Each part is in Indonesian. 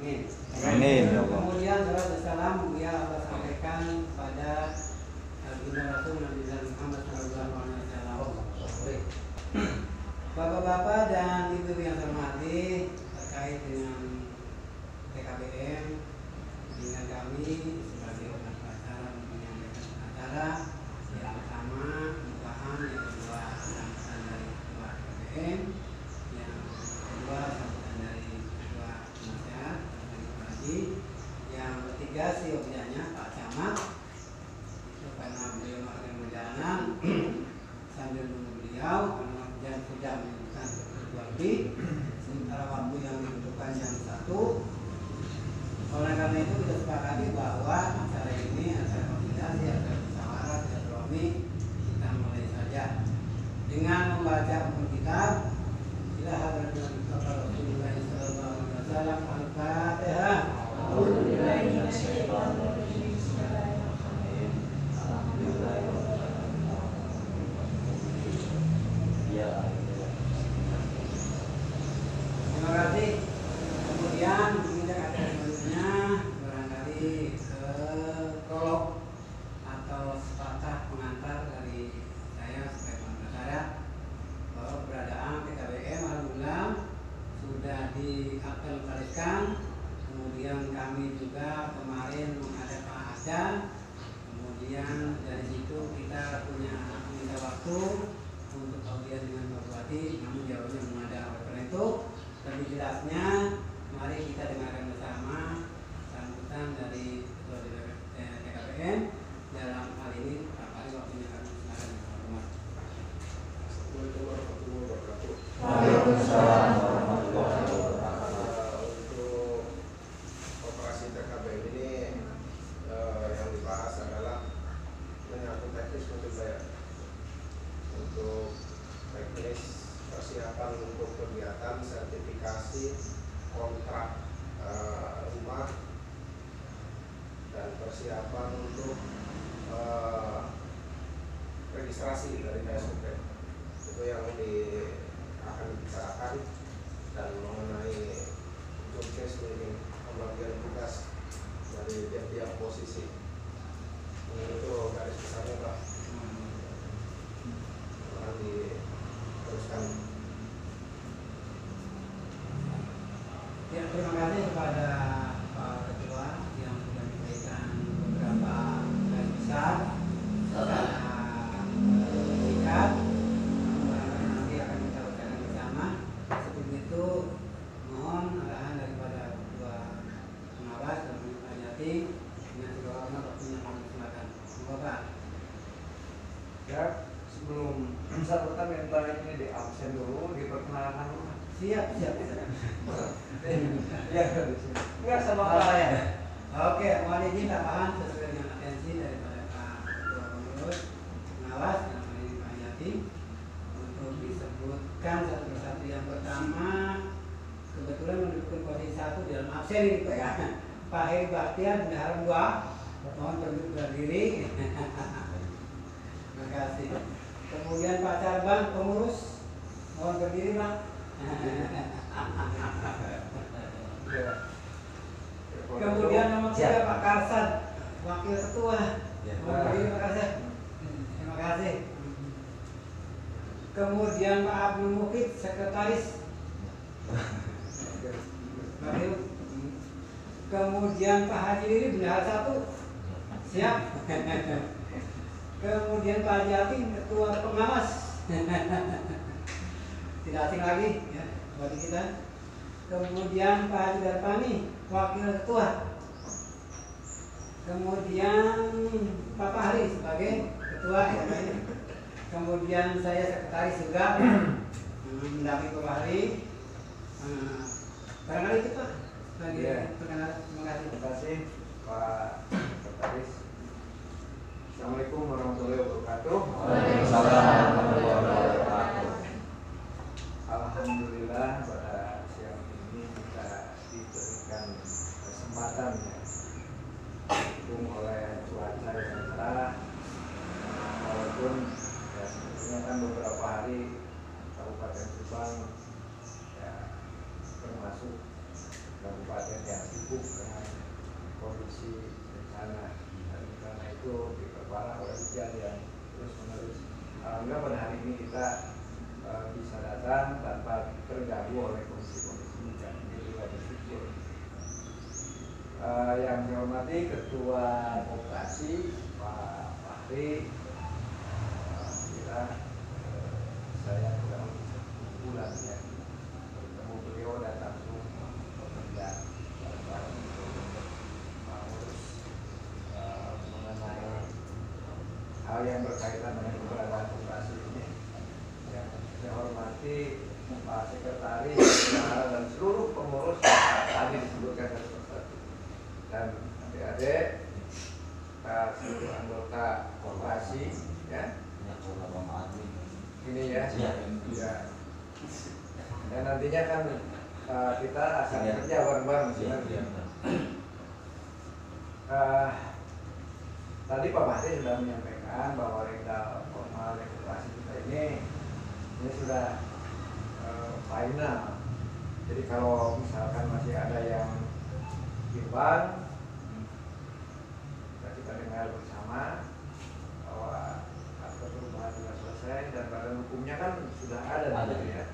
Amin. Amin ya Allah. Kemudian salam dan salam yang Allah sampaikan kepada Baginda Rasul Nabi Muhammad SAW. Bapak-bapak dan ibu yang saya hormati, terkait dengan TKBM, dengan kami sebagai acara menyampaikan acara yang pertama pembukaan, yang kedua sambutan dari ketua TKBM, yang kedua sambutan dari ketua penasehat administrasi, yang ketiga siogianya Pak Camat, itu karena beliau melakukan perjalanan sambil menunggu beliau karena jam sudah menunjukkan ketua lebih, sementara waktu yang ditentukan jam 1. Oleh karena itu kita sepakati bahwa acara ini acara koordinasi, acara musyawarah, silaturahmi, kita mulai saja dengan membaca umum kitab. Ila hadratil Rasulullah sallallahu alaihi wasallam al-Fatihah. A'udzubillahi minasyaitonir rajim. Bismillahirrahmanirrahim. Terima kasih. Kemudian menginjak acara selanjutnya barangkali prolog atau sepatah pengantar dari saya sebagai pengacara bahwa keberadaan PKBM alhamdulillah sudah diaktualisasikan. Kemudian kami juga kemarin menghadap Pak Asda. Kemudian dari situ kita minta waktu untuk audiens dengan Pak Bupati, namun jawabnya belum ada. Oleh karena itu lebih jelasnya mari kita dengarkan bersama sambutan dari ketua TKBM dalam hal ini. Kali waktunya kami silakan. Assalamualaikum warahmatullahi wabarakatuh. Waalaikumsalam warahmatullahi wabarakatuh. Untuk operasi TKBM ini yang dibahas adalah menyangkut teknis untuk bayar, untuk teknis persiapan untuk kegiatan sertifikasi kontrak rumah dan persiapan untuk registrasi dari KSUP. Itu yang akan dibicarakan, dan mengenai job case ini pembagian tugas dari tiap-tiap posisi. Itu garis besarnya Pak. Akan diteruskan. Ya, terima kasih kepada Pak Ketua yang sudah memberikan beberapa garis besar secara singkat. Nanti akan kita bicarakan bersama. Sebelum itu mohon arahan daripada Ketua Pengawas dan Pak Jati dengan segala hormat waktunya kami silakan. Semoga Pak. Ya, sebelum sambutan minta ini di absen dulu, diperkenalkan dulu. Siap. Ya, enggak sama Pak ya. Oke, mohon izin tambahan sesuai dengan atensi daripada Pak Ketua Pengurus Pengawas dan Pak Yati untuk disebutkan satu persatu. Yang pertama kebetulan mendukung posisi 1 di dalam absen ini Pak ya. Pak Heri Baktiar bendahara 2, mohon berdiri. Terima kasih. Kemudian Pak Sarban pengurus, mohon berdiri Pak. Kemudian nomor 3 Pak Karsan, wakil ketua. Mohon berdiri Pak Karsan. Terima kasih. Kemudian Pak Abdul Mukid, sekretaris. Kemudian Pak Haji Lili, bendahara 1. Siap. Kemudian Pak Haji Ating, ketua pengawas. Tidak asing lagi ya bagi kita. Kemudian Pak Haji Darpani, wakil ketua. Kemudian Pak Fahri sebagai ketua ya. Kemudian saya sekretaris juga mendampingi Pak Fahri. Barangkali itu Pak bagi perkenalan. Terima kasih. Terima kasih Pak Sekretaris. Assalamualaikum warahmatullahi wabarakatuh. Waalaikumsalam warahmatullahi wabarakatuh. Alhamdulillah pada siang ini kita diberikan kesempatan ya, didukung oleh cuaca yang cerah, walaupun ya sebetulnya kan beberapa hari Kabupaten Subang ya termasuk Kabupaten kabupaten yang sibuk dengan kondisi bencana, dan karena itu diperparah oleh hujan yang terus menerus. Alhamdulillah pada hari ini kita bisa datang tanpa terganggu oleh kondisi-kondisi hujan. Ini juga bersyukur. Yang saya hormati Ketua Koperasi Pak Fahri, saya kurang bulan ya bertemu beliau dan langsung bekerja bareng-bareng untuk mengurus mengenai hal yang berkaitan dengan keberadaan koperasi ini. Yang saya hormati Pak Sekretaris dan seluruh pengurus tadi disebutkan satu-satu, dan adik-adik seluruh anggota koperasi ya. Ini ya, ya. Dan nantinya kan kita akan kerja bareng-bareng sih. Tadi Pak Mahdi sudah menyampaikan bahwa legal formal koperasi kita ini sudah final. Jadi kalau misalkan masih ada yang bimbang, kita dengar bersama bahwa perubahan sudah selesai dan badan hukumnya kan sudah ada ya.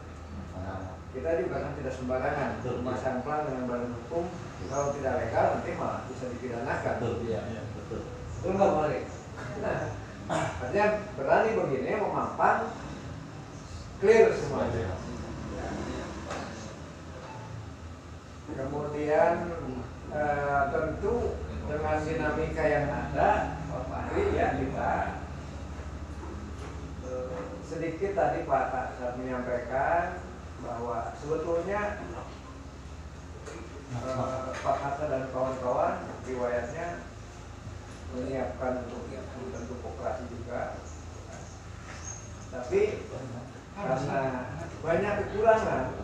Kita juga kan tidak sembarangan memasang plan dengan badan hukum, kalau tidak legal nanti malah bisa dipidanakan. Betul nggak boleh. Nah, artinya berani begini memampang clear semuanya. Kemudian tentu dengan dinamika yang ada, Pak Fahri ya, kita sedikit tadi Pak saat menyampaikan bahwa sebetulnya Pak Hatta dan kawan-kawan riwayatnya menyiapkan untuk bentuk koperasi juga, tapi karena banyak kekurangan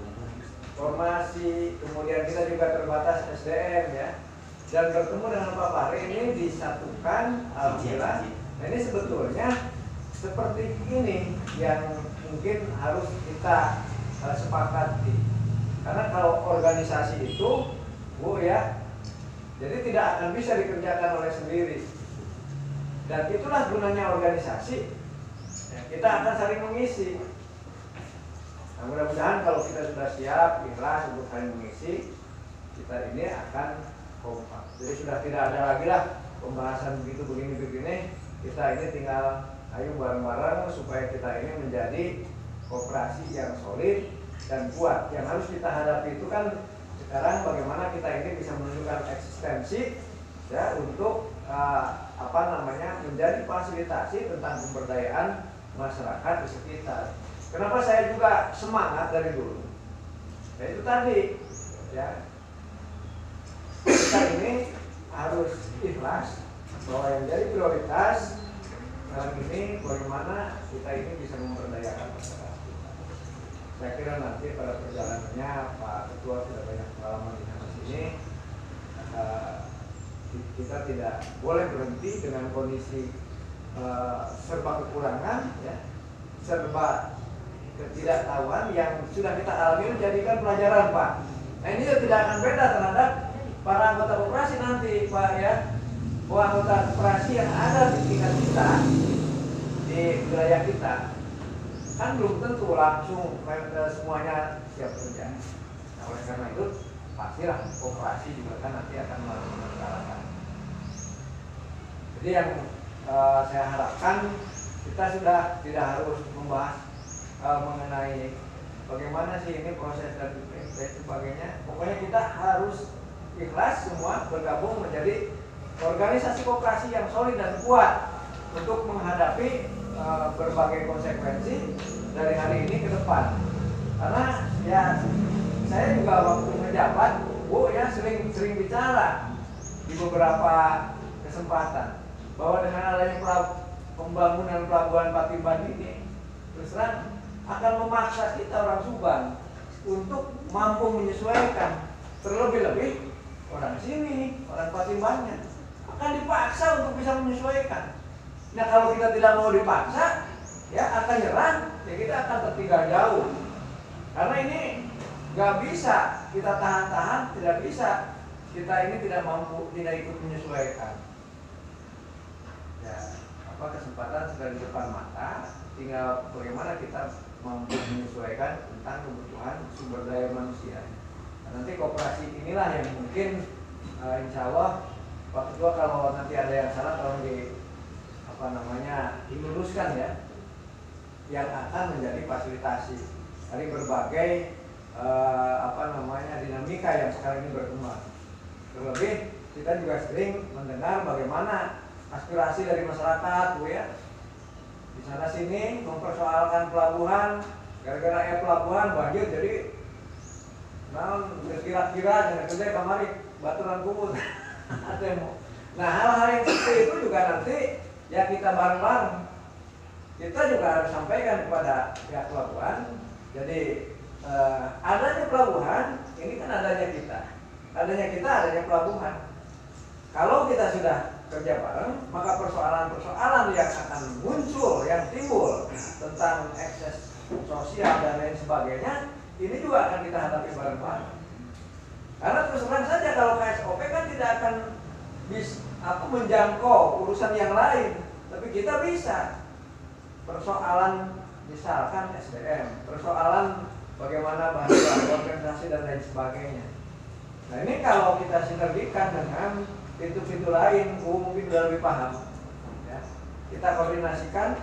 formasi, kemudian kita juga terbatas SDM ya, dan bertemu dengan Pak Fahri ini disatukan, alhamdulillah. Nah ini sebetulnya seperti ini yang mungkin harus kita sepakati, karena kalau organisasi itu Bu ya, jadi tidak akan bisa dikerjakan oleh sendiri, dan itulah gunanya organisasi ya, kita akan saling mengisi. Nah mudah-mudahan kalau kita sudah siap, ikhlas untuk saling mengisi, kita ini akan kompak. Jadi sudah tidak ada lagi lah pembahasan begitu begini, kita ini tinggal ayo bareng-bareng supaya kita ini menjadi koperasi yang solid dan kuat. Yang harus kita hadapi itu kan sekarang bagaimana kita ini bisa menunjukkan eksistensi ya untuk menjadi fasilitasi tentang pemberdayaan masyarakat di sekitar. Kenapa saya juga semangat dari dulu? Ya itu tadi ya, kita ini harus ikhlas bahwa yang jadi prioritas sekarang ini bagaimana kita ini bisa memberdayakan masyarakat kita. Saya kira nanti pada perjalanannya Pak Ketua sudah banyak pengalaman di sana sini. Kita tidak boleh berhenti dengan kondisi serba kekurangan, ya, serba ketidaktahuan yang sudah kita alami menjadikan pelajaran Pak. Nah ini tidak akan beda terhadap para anggota koperasi nanti Pak ya. Bahwa anggota koperasi yang ada di tingkat kita, di wilayah kita, kan belum tentu langsung semuanya siap kerja. Nah, oleh karena itu pastilah koperasi juga kan nanti akan melaksanakan. Jadi yang saya harapkan kita sudah tidak harus membahas mengenai bagaimana sih ini proses dan sebagainya. Pokoknya kita harus ikhlas semua bergabung menjadi organisasi koperasi yang solid dan kuat untuk menghadapi berbagai konsekuensi dari hari ini ke depan. Karena ya saya juga waktu menjabat, Bu ya sering bicara di beberapa kesempatan bahwa dengan adanya pembangunan pelabuhan Patimban ini terus terang akan memaksa kita orang Subang untuk mampu menyesuaikan, terlebih-lebih orang sini, orang Patimbannya akan dipaksa untuk bisa menyesuaikan. Nah kalau kita tidak mau dipaksa, ya akan nyerah, ya kita akan tertinggal jauh. Karena ini nggak bisa kita tahan-tahan, tidak bisa kita ini tidak mampu, tidak ikut menyesuaikan. Ya, kesempatan sudah di depan mata, tinggal bagaimana kita mampu menyesuaikan tentang kebutuhan sumber daya manusia. Nah, nanti koperasi inilah yang mungkin insya Allah Pak Ketua, kalau nanti ada yang salah tolong diluruskan ya, yang akan menjadi fasilitasi dari berbagai dinamika yang sekarang ini berkembang. Terlebih kita juga sering mendengar bagaimana aspirasi dari masyarakat, Bu ya. Di sana sini mempersoalkan pelabuhan, gara-gara pelabuhan banjir, jadi kira-kira jangan gede kamari baturan kubur. Nah, hal-hal yang seperti itu juga nanti ya kita bareng-bareng. Kita juga harus sampaikan kepada pihak pelabuhan. Jadi adanya pelabuhan ini kan adanya kita, adanya pelabuhan. Kalau kita sudah kerja bareng, maka persoalan-persoalan yang akan muncul, yang timbul tentang ekses sosial dan lain sebagainya, ini juga akan kita hadapi bareng-bareng. Karena terus terang saja kalau KSOP kan tidak akan menjangkau urusan yang lain, tapi kita bisa. Persoalan misalkan SDM, persoalan bagaimana bahasa organisasi dan lain sebagainya. Nah, ini kalau kita sinergikan dengan pintu-pintu lain, mungkin sudah lebih paham ya. Kita koordinasikan.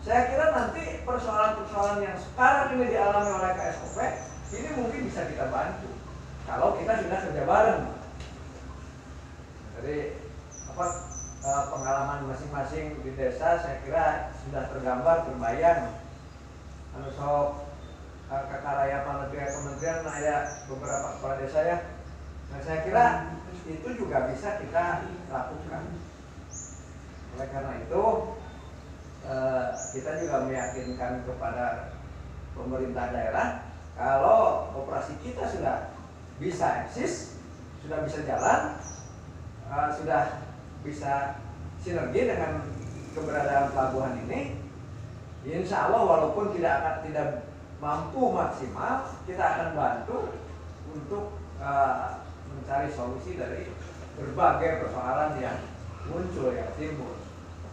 Saya kira nanti persoalan-persoalan yang sekarang ini dialami oleh KSOP ini mungkin bisa kita bantu kalau kita sudah kerja bareng. Jadi pengalaman masing-masing di desa saya kira sudah tergambar, terbayang. Kakaraya kementerian ada beberapa kepala desa ya. Nah, saya kira itu juga bisa kita lakukan. Oleh karena itu kita juga meyakinkan kepada pemerintah daerah kalau operasi kita sudah bisa eksis, sudah bisa jalan, sudah bisa sinergi dengan keberadaan pelabuhan ini. Insya Allah walaupun tidak mampu maksimal, kita akan bantu untuk mencari solusi dari berbagai persoalan yang muncul, yang timbul.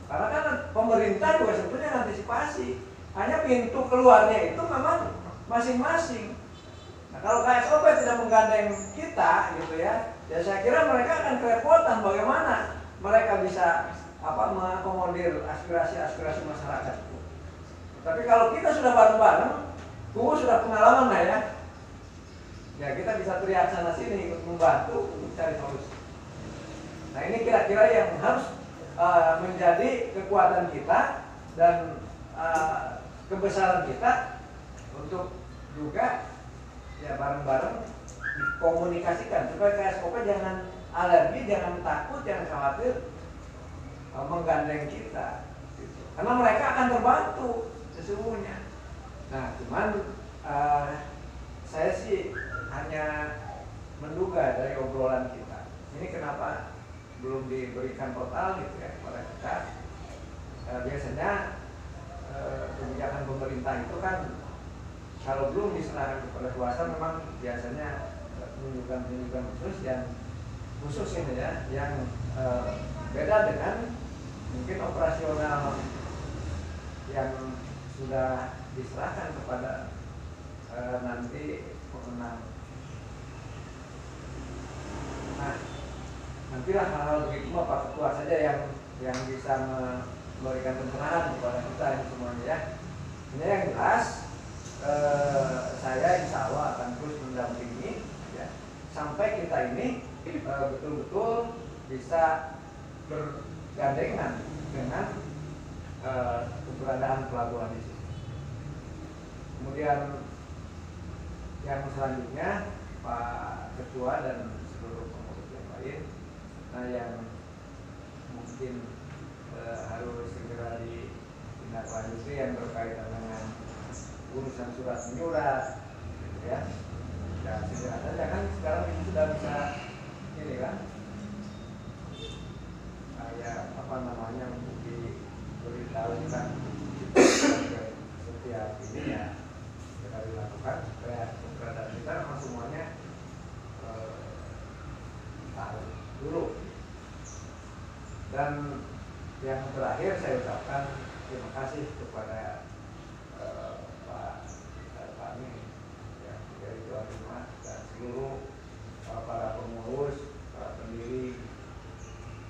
Karena kan pemerintah juga sebetulnya antisipasi, hanya pintu keluarnya itu memang masing-masing. Nah, kalau KSOP tidak menggandeng kita gitu ya, saya kira mereka akan kerepotan bagaimana mereka bisa mengakomodir aspirasi-aspirasi masyarakat. Tapi kalau kita sudah bareng-bareng, sudah pengalaman lah ya. Ya kita bisa teriak sana sini ikut membantu untuk cari solusi. Nah, ini kira-kira yang harus menjadi kekuatan kita dan kebesaran kita untuk juga ya bareng-bareng dikomunikasikan supaya KSOP jangan alergi, jangan takut, jangan khawatir menggandeng kita gitu. Karena mereka akan terbantu sesungguhnya. Nah, cuman saya sih hanya menduga dari obrolan kita ini kenapa belum diberikan total gitu ya kepada kita. Biasanya kebijakan pemerintah itu kan kalau belum diserahkan kepada kuasa memang biasanya menunjukkan khusus yang khusus ini ya, yang beda dengan mungkin operasional yang sudah diserahkan kepada nanti pemenang. Nah, nantilah hal-hal begitu Pak Ketua saja yang bisa memberikan pencerahan kepada kita ini semuanya ya. Ini yang jelas saya insya Allah akan terus mendampingi ya, sampai kita ini betul-betul bisa bergandengan dengan keberadaan pelabuhan di sini. Kemudian yang selanjutnya Pak Ketua dan seluruh pengurus yang lain, nah yang mungkin harus segera ditindaklanjuti yang berkaitan dengan urusan surat menyurat, gitu ya. Dan segera saja kan sekarang itu sudah bisa ini kan, kayak untuk diberitahukan setiap ini ya kita dilakukan supaya keberadaan kita memang semuanya tahu Dan yang terakhir saya ucapkan terima kasih kepada Pak Amin yang dari Jawa Timur dan seluruh para pengurus, para pendiri.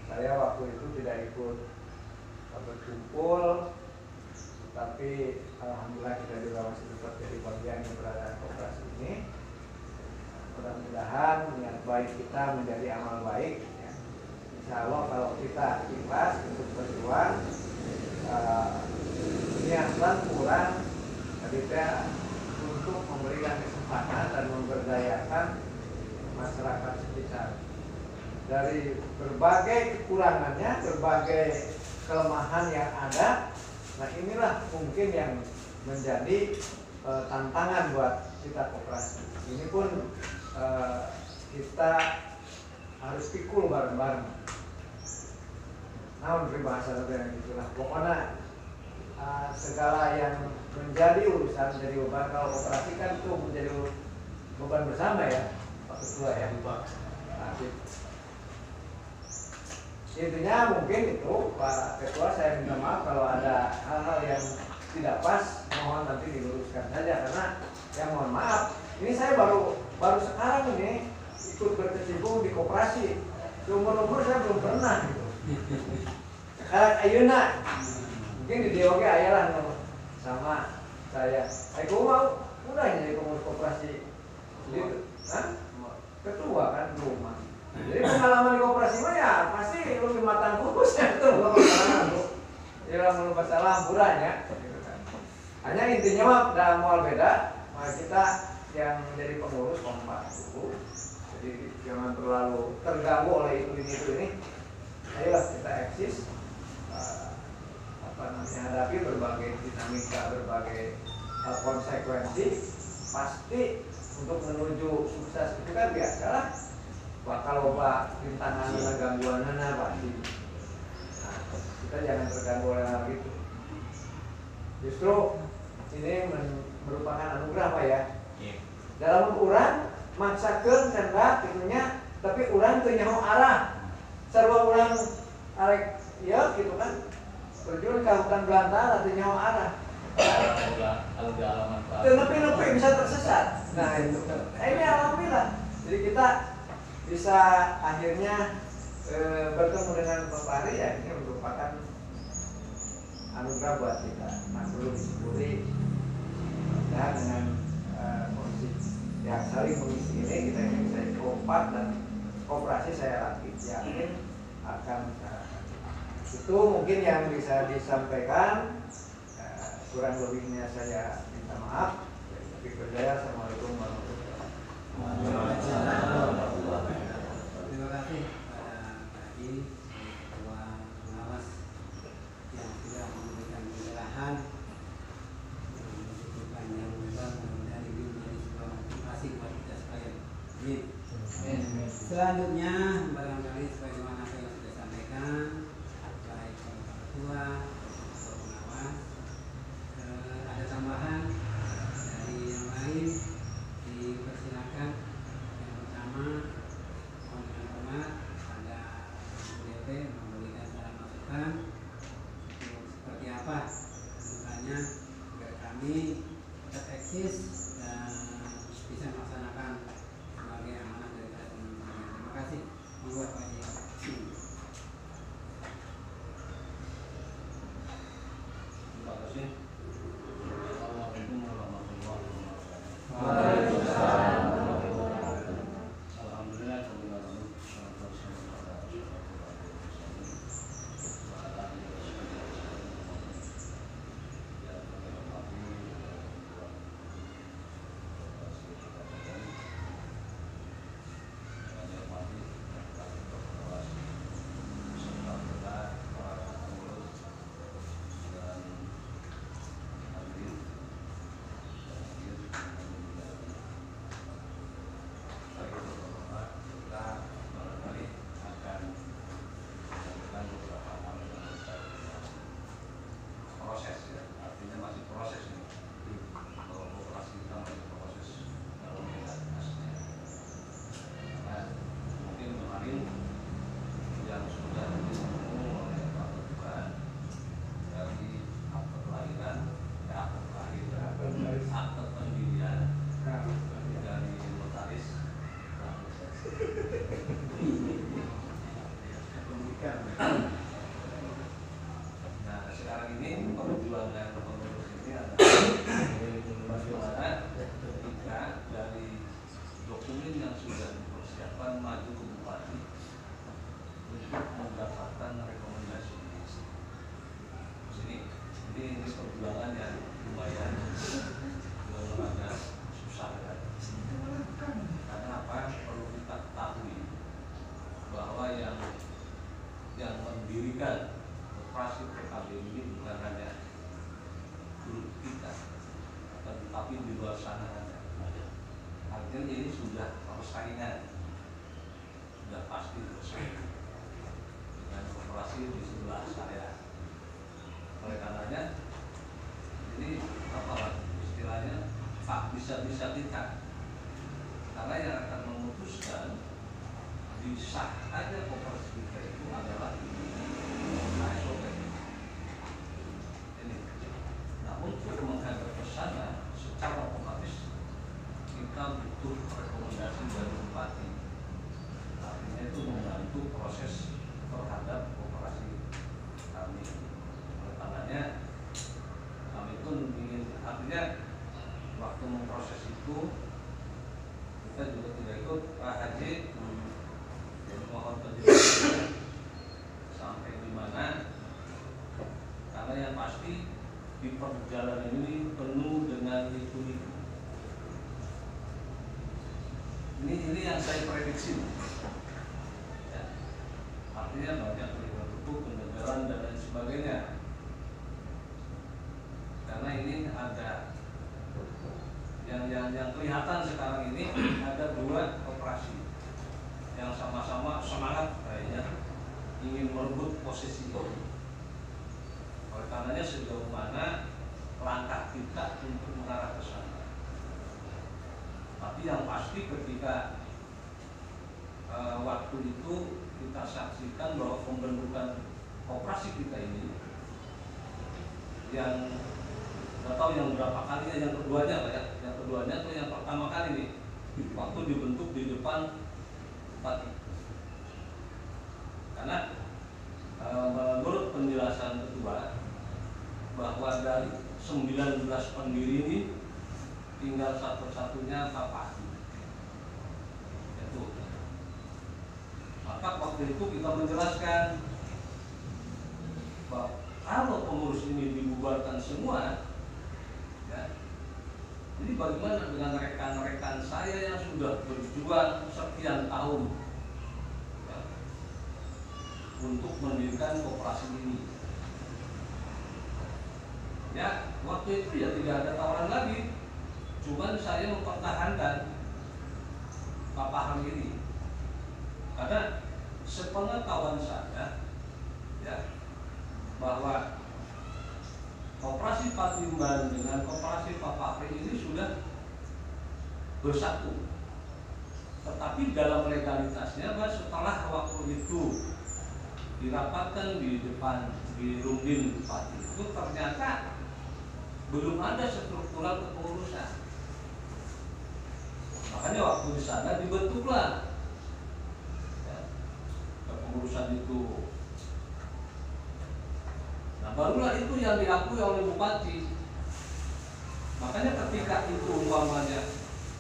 Saya waktu itu tidak ikut berkumpul, tapi alhamdulillah kita juga masih tetap jadi bagian keberadaan koperasi ini. Mudah-mudahan niat baik kita menjadi amal baik. Ya. Insya Allah kalau kita ikhlas untuk berjuang, niatan kurang, kita untuk memberikan kesempatan dan memberdayakan masyarakat sekitar. Dari berbagai kekurangannya, berbagai kelemahan yang ada, nah inilah mungkin yang menjadi tantangan buat kita koperasi. Ini pun kita harus pikul bareng-bareng. Nah, berbahasa yang itulah. Pokoknya segala yang menjadi urusan, menjadi beban, kalau koperasi kan itu menjadi beban bersama ya, Pak Ketua ya. Nah, intinya mungkin itu Pak Ketua, saya minta maaf kalau ada hal-hal yang tidak pas, mohon nanti diluruskan saja, karena yang mohon maaf, ini saya baru sekarang ini ikut berkecimpung di koperasi. Umur saya belum pernah gitu. Sekarang ayeuna mungkin di DOG ayalah sama saya. Aku mau udah jadi pengurus koperasi. Jadi, ketua kan rumah. Jadi pengalaman di koperasi mah ya pasti lebih matang kurusnya itu. Ya mau salah buranya. Hanya intinya mah udah mau beda. Kita yang menjadi pengurus kompak dulu. Jadi jangan terlalu terganggu oleh ini. Ayolah kita eksis, hadapi berbagai dinamika, berbagai konsekuensi. Pasti untuk menuju sukses itu kan biasalah. Kalau Pak rintangan dan gangguan pasti. Nah, kita jangan terganggu oleh hal itu. Justru ini merupakan anugerah Pak ya. Dalam urang maksakeun kendak itunya, tapi urang teu nyaho arah. Sarua urang arek ieu gitu kan. Terjun ke hutan belantara teu nyaho arah. Teu nepi-nepi bisa tersesat. Nah itu kan. Ini alhamdulillah. Jadi kita bisa akhirnya bertemu dengan Bapak Ari ya, ini merupakan anugerah buat kita. Nah perlu disyukuri dan dengan kondisi yang saling mengisi ini kita bisa kompak dan koperasi saya yakin akan itu mungkin yang bisa disampaikan. Kurang lebihnya saya minta maaf. Tapi berjaya. Assalamualaikum warahmatullahi wabarakatuh. Terima kasih pada Pak Haji, Ketua Pengawas yang sudah memberikan pencerahan cukup panjang lebar, mudah-mudahan ini menjadi sebuah motivasi buat kita sekalian. Selanjutnya barangkali sebagaimana apa yang sudah disampaikan baik Pak Ketua, Ketua Pengawas, ada tambahan dari yang lain, dipersilakan. Yang pertama mohon dengan hormat ada DP memberikan saran masukan seperti apa masukannya agar kami tetap eksis dan bisa melaksanakan sebagai amanah dari teman-teman. Terima kasih. Monggo Pak Haji. Terima kasih. Assalamualaikum warahmatullahi wabarakatuh. Waalaikumsalam. Alhamdulillah. menjadikan operasi PKB ini bukan hanya grup kita, tetapi di luar sana ada. Artinya ini sudah persaingan, sudah pasti bersaing dengan operasi di sebelah saya. Oleh karenanya, ini apa istilahnya, Pak bisa-bisa kita, karena yang akan memutuskan disah aja koperasi kita itu adalah ASOP. Ini. Nah, untuk menghadap ke sana secara otomatis kita butuh rekomendasi dari bupati. Artinya itu membantu proses terhadap operasi kami. Oleh karenanya kami pun ingin, artinya waktu memproses itu kita juga tidak ikut Pak Haji, jadi mohon penjelasannya sampai di mana, karena yang pasti di perjalanan ini penuh dengan itu. Ini yang saya prediksi. Ya. Artinya banyak peringatan hukum, penjagalan dan lain sebagainya. Karena ini ada yang kelihatan sekarang ini ada dua operasi yang sama-sama semangat kayaknya ingin merebut posisi itu. Oleh karenanya sejauh mana langkah kita untuk mengarah ke sana. Tapi yang pasti ketika waktu itu kita saksikan bahwa pembentukan operasi kita ini yang nggak tahu yang berapa kalinya, yang keduanya lah ya, yang keduanya tuh yang pertama kali nih waktu dibentuk di depan bupati. Karena menurut penjelasan ketua bahwa dari 19 pendiri ini tinggal satu-satunya Pak Pahdi. Itu. Maka waktu itu kita menjelaskan bahwa kalau pengurus ini dibubarkan semua, ya, jadi bagaimana dengan rekan-rekan saya yang sudah berjuang sekian tahun, ya, untuk mendirikan koperasi ini? Ya, waktu itu ya tidak ada tawaran lagi. Cuman saya mempertahankan Pak Paham ini karena sepengetahuan saya, ya, bahwa koperasi Patimban dengan koperasi Pak Fahri ini sudah bersatu. Tetapi dalam legalitasnya, setelah waktu itu dirapatkan di depan di Rundin Bupati itu ternyata belum ada struktural kepengurusan. Makanya waktu di sana dibentuklah, ya, kepengurusan itu. Nah, barulah itu yang diakui oleh bupati. Makanya ketika itu umpamanya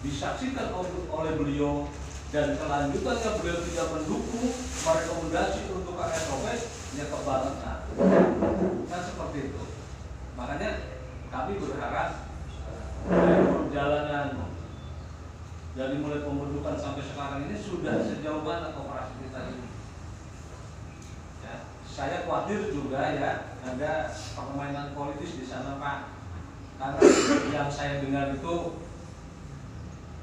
disaksikan oleh beliau dan kelanjutannya beliau tidak mendukung merekomendasi untuk ASOP, ya kebarengan. Kan seperti itu. Makanya kami berharap dari perjalanan dari mulai pembentukan sampai sekarang ini sudah sejauh mana koperasi kita ini. Ya, saya khawatir juga ya ada permainan politis di sana Pak. Karena yang saya dengar itu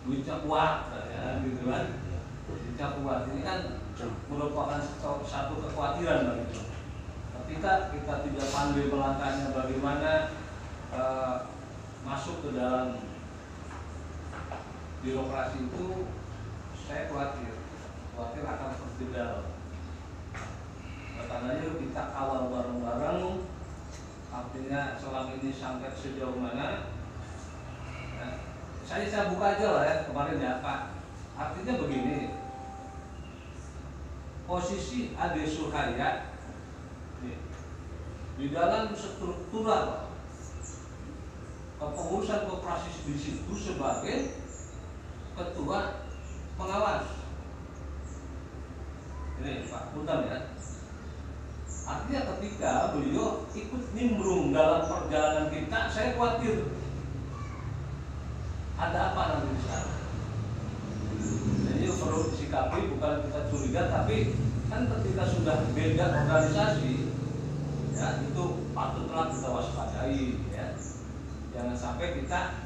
duitnya kuat, ya, gitu kan. Duitnya kuat ini kan merupakan satu kekhawatiran begitu. Ketika kita tidak pandai melangkahnya bagaimana masuk ke dalam birokrasi itu, saya khawatir akan tertinggal. Karena yuk kita kawal bareng-bareng, artinya selama ini sampai sejauh mana. Nah, saya buka aja lah ya kemarin ya Pak. Artinya begini, posisi Ade Suhaya di dalam struktural kepengurusan koperasi di situ sebagai ketua pengawas. Ini Pak Puntam ya. Artinya ketika beliau ikut nimbrung dalam perjalanan kita, saya khawatir ada apa nanti di sana. Jadi perlu disikapi, bukan kita curiga, tapi kan ketika sudah beda organisasi, ya, itu patutlah kita waspadai ya. Jangan sampai kita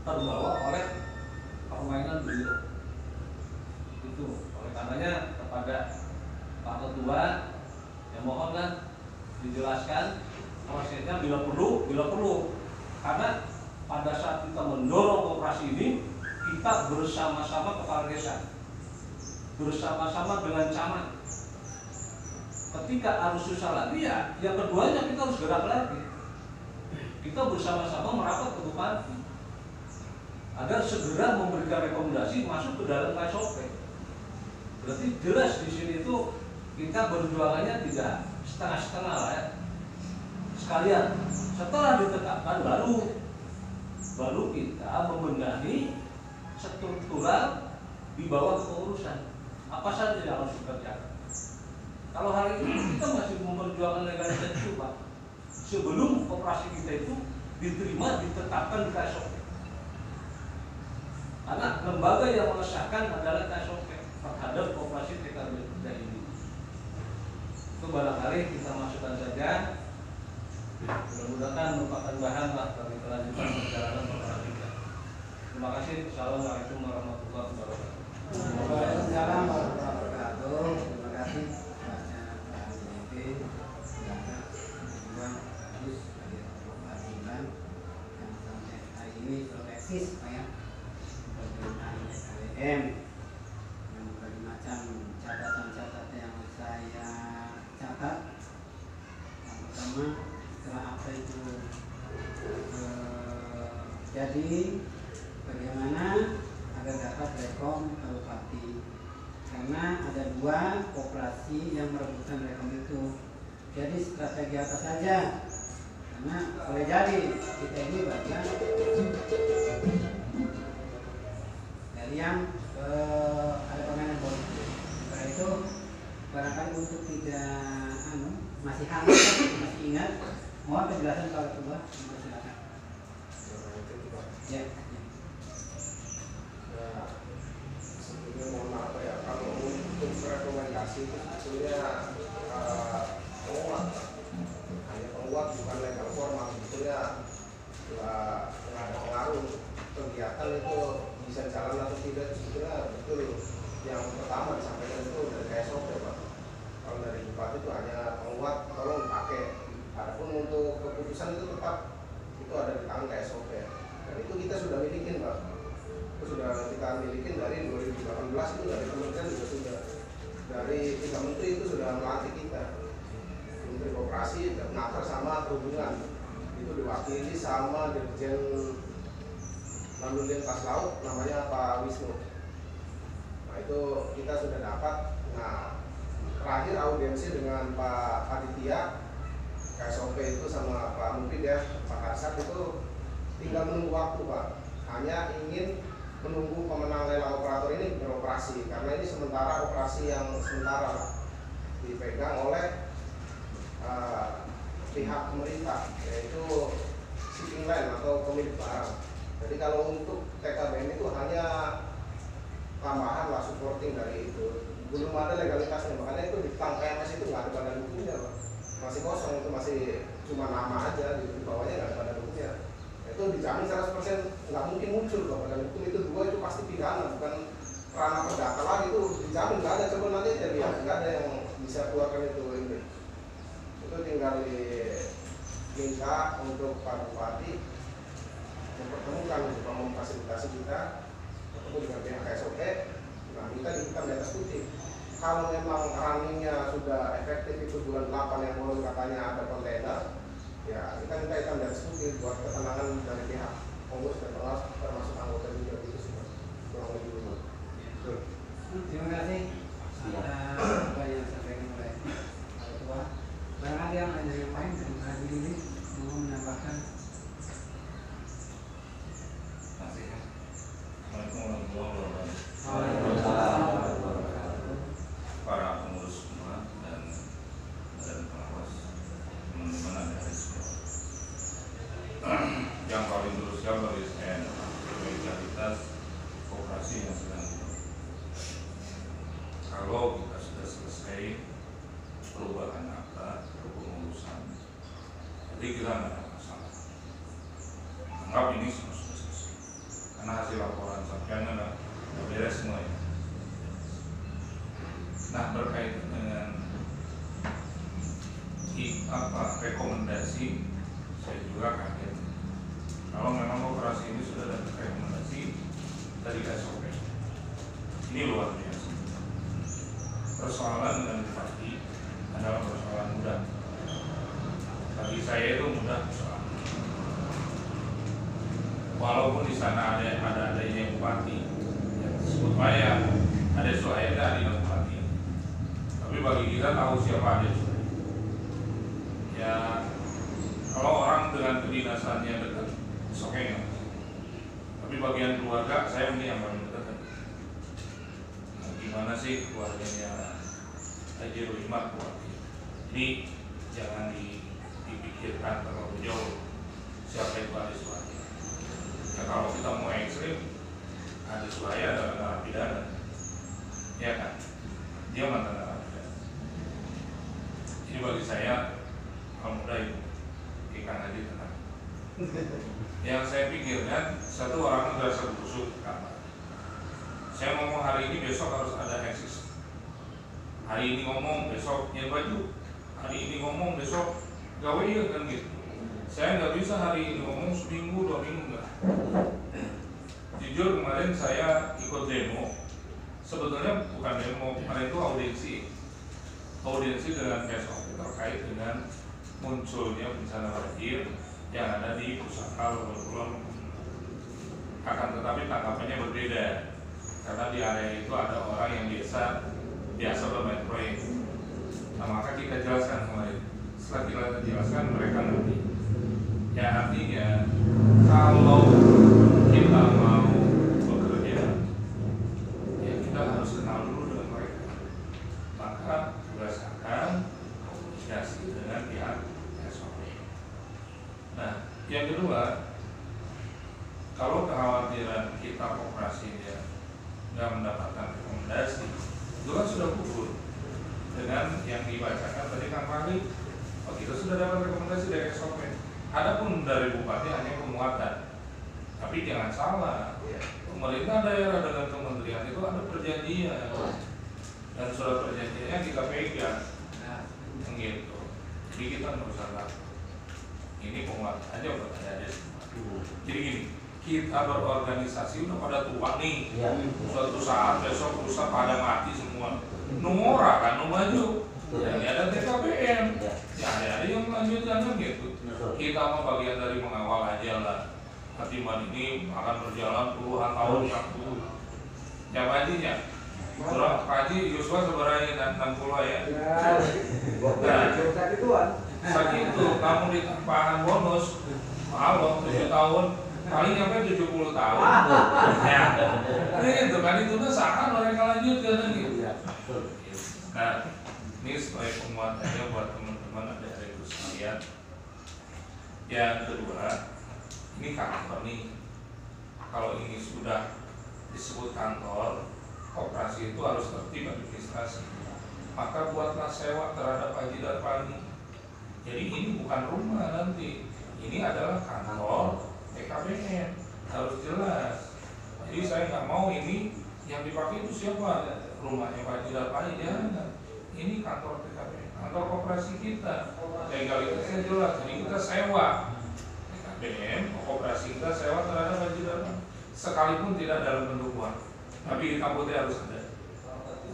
terbawa oleh permainan beliau. Itu oleh karenanya kepada Pak Ketua ya mohonlah dijelaskan prosesnya bila perlu karena pada saat kita mendorong operasi ini kita bersama-sama kepala desa, bersama-sama dengan camat. Ketika harus susah lagi ya yang keduanya kita harus gerak lagi. Kita bersama-sama merapat ke bupati agar segera memberikan rekomendasi masuk ke dalam KSOP. Berarti jelas di sini itu kita berjuangannya tidak setengah-setengah lah ya. Sekalian setelah ditetapkan baru kita membenahi struktural di bawah kepengurusan apa saja yang harus dikerjakan. Kalau hari ini kita masih memperjuangkan legalitas itu Pak, sebelum operasi kita itu diterima ditetapkan di KSOP. Karena lembaga yang mengesahkan adalah KSOP terhadap operasi TKB ini. Itu barangkali kita masukkan saja. Mudah-mudahan merupakan bahan lah bagi kelanjutan perjalanan perkara kita. Terima kasih. Assalamualaikum warahmatullahi wabarakatuh. Waalaikumsalam warahmatullahi wabarakatuh. Terima kasih Pak JP, Jaga, Tuan, Terus, Pak Imran yang sampai hari ini eksis Pak ya pemerintahan SKWM yang berbagai macam catatan-catatan yang saya catat. Yang pertama setelah apa itu jadi bagaimana agar dapat rekom kabupaten karena ada 2 koperasi yang merebutkan rekom itu. Jadi strategi apa saja? Karena boleh jadi kita ini bagian dari yang ada permainan politik. Karena itu barangkali untuk tidak masih hangat, masih ingat, mohon penjelasan kalau kedua, silakan. Ya. Sebetulnya mohon maaf ya, kalau untuk rekomendasi itu sebetulnya penguat, hanya penguat bukan legal formal. Sebetulnya nggak ada pengaruh kegiatan itu bisa jalan atau tidak. Sebetulnya betul yang pertama disampaikan itu dari KSOP ya Pak. Kalau dari bupati itu hanya penguat, tolong dipakai. Adapun untuk keputusan itu tetap itu ada di tangan KSOP dan itu kita sudah milikin Pak. Itu sudah kita milikin dari 2018 itu dari kementerian juga sudah, dari 3 menteri itu sudah melatih kita. Menteri Koperasi dan Nakar sama Perhubungan itu diwakili sama Dirjen Lalu Lintas Laut namanya Pak Wisnu. Nah itu kita sudah dapat. Nah terakhir audiensi dengan Pak Aditya KSOP itu sama Pak Mupid ya, Pak Karsat itu tinggal menunggu waktu Pak. Hanya ingin menunggu pemenang lelang operator ini beroperasi karena ini sementara operasi yang sementara Pak, dipegang oleh pihak pemerintah yaitu shipping line atau pemilik barang. Jadi kalau untuk TKBM itu hanya tambahan lah, supporting dari itu, belum ada legalitasnya. Makanya itu di tang KMS itu nggak ada badan hukumnya Pak, masih kosong, itu masih cuma nama aja, di bawahnya nggak ada badan hukumnya. Itu dijamin 100% nggak mungkin muncul Pak badan hukum itu. 2 itu pasti pidana, bukan ranah perdata lagi, itu dijamin nggak ada. Coba nanti aja lihat, nggak ada yang bisa keluarkan itu ini. Itu tinggal diminta untuk Pak Bupati mempertemukan untuk memfasilitasi kita ketemu dengan pihak KSOP. Nah kita dihitam di atas putih. Kalau memang runningnya sudah efektif itu bulan 8 yang lalu katanya ada kontainer, ya kita minta hitam di atas putih buat ketenangan dari pihak pengurus dan pengawas termasuk anggota juga itu sih kurang lebih dulu. Terima kasih apa yang disampaikan oleh Pak Ketua. Barangkali yang ada yang lain dan hari ini mau menambahkan. Assalamualaikum warahmatullahi wabarakatuh. Para pengurus semua dan pengawas, teman-teman ada di semua. Yang paling teruskan bagi saya legalitas operasi yang sedang. Kalau kita sudah selesai perubahan akta, pengurusan. Jadi kita nggak ada masalah. Anggap ini sudah selesai. Karena hasil laporan sampean udah beres semuanya. Nah, berkaitan dengan rekomendasi, saya juga kaget. Kalau memang operasi ini sudah ada rekomendasi dari SOP, ini luar biasa. Persoalan dengan bupati adalah persoalan mudah. Bagi saya itu mudah persoalan. Walaupun di sana adanya bupati, ya, disebut saya ada Suhaida di bupati. Tapi bagi kita tahu siapa ada Suhaida. Ya, kalau orang dengan kedinasannya dekat, oke nggak. Tapi bagian keluarga saya ini yang paling dekat. Nah, gimana sih keluarganya Haji Ruhimat keluarga? Ini jangan dipikirkan terlalu jauh siapa itu ada Suhaida. Ya kalau kita mau ekstrim, ada Suhaida adalah narapidana, ya kan? Dia mantan narapidana. Ini bagi saya kalau mudah itu ikan aja tenang. Yang saya pikirkan satu orang nggak busuk kamar. Saya ngomong hari ini, besok harus ada eksis. Hari ini ngomong, besok nyetir baju. Hari ini ngomong, besok gawe ya kan gitu. Saya nggak bisa hari ini ngomong seminggu 2 minggu enggak. Jujur kemarin saya ikut demo. Sebetulnya bukan demo, kemarin itu audiensi dengan SOP terkait dengan munculnya bencana banjir yang ada di Pusaka Lewat. Akan tetapi tanggapannya berbeda karena di area itu ada orang yang biasa bermain proyek. Nah, maka kita jelaskan kemarin. Setelah kita jelaskan, mereka ngerti. Ya artinya kalau kita mau bekerja, ya kita harus kenal dulu dengan mereka. Maka tugas akan komunikasi dengan pihak SOP. Nah, yang kedua, kalau kekhawatiran kita operasinya nggak mendapatkan rekomendasi, itu kan sudah gugur dengan yang dibacakan tadi Kang Fahri. Oh, kita sudah dapat rekomendasi dari SOP. Adapun dari bupati hanya penguatan. Tapi jangan salah, pemerintah daerah dengan kementerian itu ada perjanjian dan surat perjanjiannya kita pegang. Gitu. Jadi kita nggak usah takut. Ini penguatan aja udah ada semua. Jadi gini, kita berorganisasi udah pada tua nih. Suatu saat besok lusa pada mati semua. Nomora kan maju. Yang ada TKPM. Ya ada yang melanjutkan kan gitu. Kita mah bagian dari mengawal aja lah. Ketimbang ini akan berjalan puluhan tahun waktu. Ya pajinya. Orang Haji Yuswa sebenarnya 60 ya. Nah, segitu kamu ditampahan bonus, maaf 7 tahun, paling nyampe 70 tahun. Ya, itu kan itu tuh seakan mereka lanjut kan gitu. Nah, ini sebagai penguatannya buat teman-teman ada itu sekalian. Yang kedua, ini kantor nih. Kalau ini sudah disebut kantor, operasi itu harus tertib administrasi. Maka buatlah sewa terhadap Haji Darpani. Jadi ini bukan rumah nanti, ini adalah kantor TKPM, harus jelas. Jadi saya nggak mau ini yang dipakai itu siapa, rumahnya Pak Haji Darpani, jangan. Ini kantor TKPM, kantor koperasi kita, legalitasnya jelas. Jadi kita sewa TKPM, koperasi kita sewa terhadap Haji Darpani, sekalipun tidak dalam bentuk uang. Tapi hitam putih harus ada.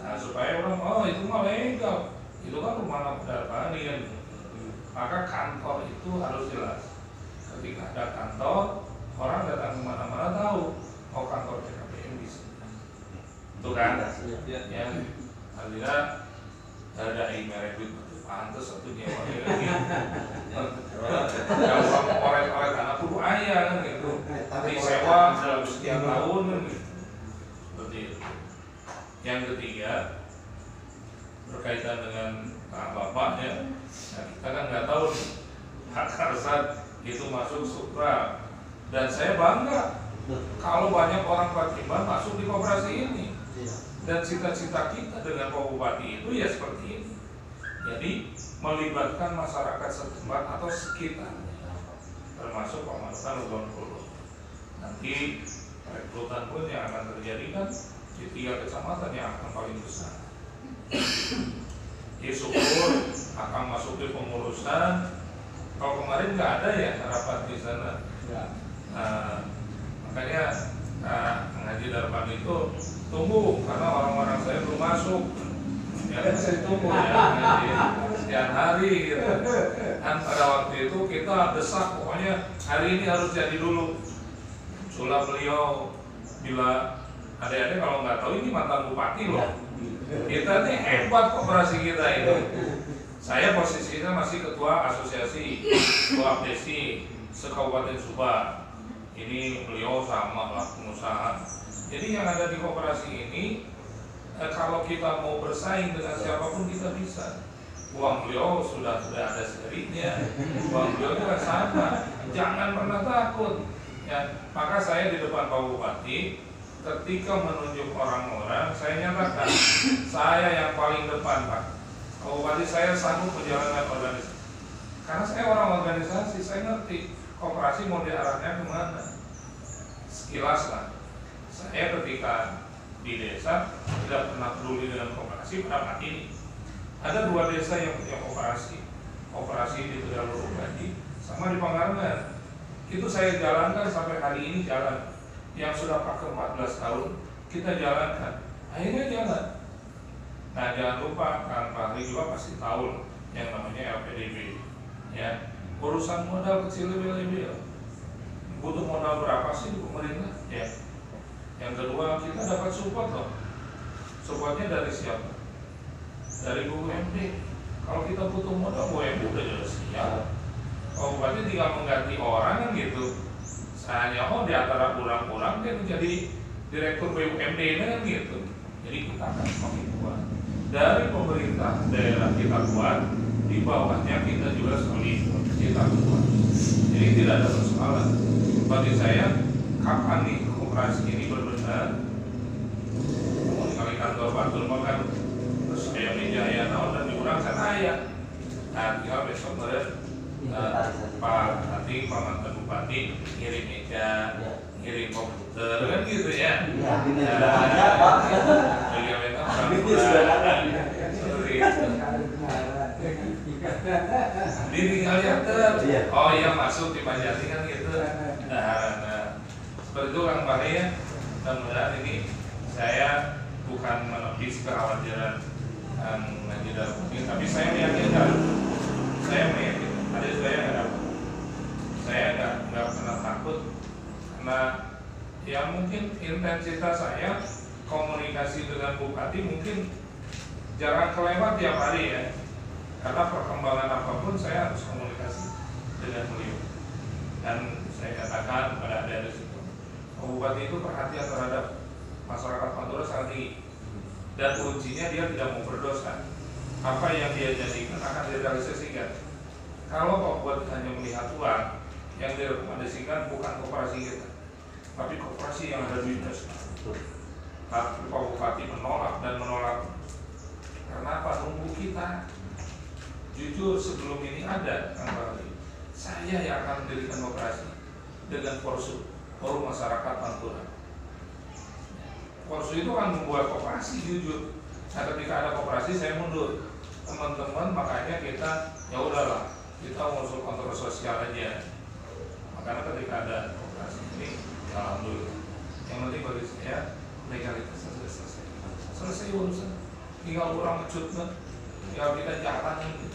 Nah, supaya orang, oh itu mah legal, itu kan rumah Darpani kan. Maka kantor itu harus jelas. Ketika ada kantor, orang datang kemana-mana tahu, oh kantor TKPM di sini. Itu kan? Ya, artinya ada merek duit pantes satu nyewa lagi. Kalau korek-korek anak kudu ayah kan gitu. Disewa dalam sekian tahun kan gitu. Seperti itu. Yang ketiga, berkaitan dengan bapaknya, nah kita kan nggak tahu nih hak karsat itu masuk Supra, dan saya bangga kalau banyak orang Patimban masuk di koperasi ini, dan cita-cita kita dengan Pak Bupati itu ya seperti ini. Jadi melibatkan masyarakat setempat atau sekitar, termasuk pemanasan Lubang Puluh. Nanti rekrutan pun yang akan terjadi kan di 3 kecamatan yang akan paling besar. Ya syukur akan masuk di pengurusan. Kalau kemarin nggak ada ya rapat di sana. Makanya Haji Darman itu tunggu karena orang-orang saya belum masuk. Ya saya tunggu ya sekian hari gitu. Dan pada waktu itu kita desak pokoknya hari ini harus jadi dulu. Muncullah beliau bila adik-adik kalau nggak tahu ini mantan bupati loh. Kita nih hebat koperasi kita ini. Saya posisinya masih ketua asosiasi ketua APDESI se-Kabupaten Subang. Ini beliau sama lah pengusaha. Jadi yang ada di koperasi ini kalau kita mau bersaing dengan siapapun kita bisa. Uang beliau sudah ada serinya. Uang beliau juga sama. Jangan pernah takut. Ya, maka saya di depan Pak Bupati ketika menunjuk orang-orang, saya nyatakan saya yang paling depan Pak. Pak Bupati saya sanggup menjalankan organisasi. Karena saya orang organisasi, saya ngerti koperasi mau diarahnya kemana. Sekilas lah, saya ketika di desa tidak pernah peduli dengan koperasi pada saat ini. Ada 2 desa yang punya koperasi di Tegal Lurukadi sama di Panggalengan. Itu saya jalankan sampai hari ini jalan. Yang sudah pakai 14 tahun kita jalankan, akhirnya jalan. Nah jangan lupa Kang Fahri juga pasti tahu yang namanya LPDB. Ya, urusan modal kecil lebih butuh modal berapa sih di pemerintah? Ya. Yang kedua kita dapat support loh. Supportnya dari siapa? Dari BUMD. Kalau kita butuh modal BUMD udah jelas siap. Kalau Bupati tinggal mengganti orang kan gitu. Hanya di antara kurang-kurang dia menjadi direktur BUMD kan gitu. Jadi kita akan semakin kuat. Dari pemerintah daerah kita kuat, di bawahnya kita juga solid, kita kuat. Jadi tidak ada persoalan. Bagi saya, kapan nih koperasi ini benar-benar mengalih kantor Batul makan terus saya Jaya dan diurang saya. Nah, tinggal besok Pak nanti Pak mantan Bupati ngirim meja, ngirim komputer kan gitu ya. Ini tinggal lihat oh iya masuk di Panjati kan gitu. Nah seperti itu Kang Fahri ya. Mudah-mudahan ini saya bukan menepis kekhawatiran Haji Darman, tapi saya meyakinkan, ada saya nggak dapat. Saya nggak pernah takut karena ya mungkin intensitas saya komunikasi dengan Bupati mungkin jarang kelewat tiap hari ya. Karena perkembangan apapun saya harus komunikasi dengan beliau. Dan saya katakan pada ada di situ, Bupati itu perhatian terhadap masyarakat Pantura sangat tinggi. Dan kuncinya dia tidak mau berdosa. Apa yang dia jadikan akan direalisasikan. Kalau Pak Bupati hanya melihat uang, yang direkomendasikan bukan koperasi kita, tapi koperasi yang ada duitnya. Tapi Pak Bupati menolak dan menolak. Karena apa? Nunggu kita. Jujur sebelum ini ada Kang Fahri, saya yang akan mendirikan koperasi dengan forum masyarakat Pantura. Forum itu kan membuat koperasi jujur. Nah ketika ada koperasi saya mundur. Teman-teman makanya kita ya udahlah kita unsur kontrol sosial aja. Makanya ketika ada koperasi ini ya alhamdulillah. Yang penting bagi saya legalitas selesai urusan. Tinggal orang ngecut kan, tinggal kita jalan gitu.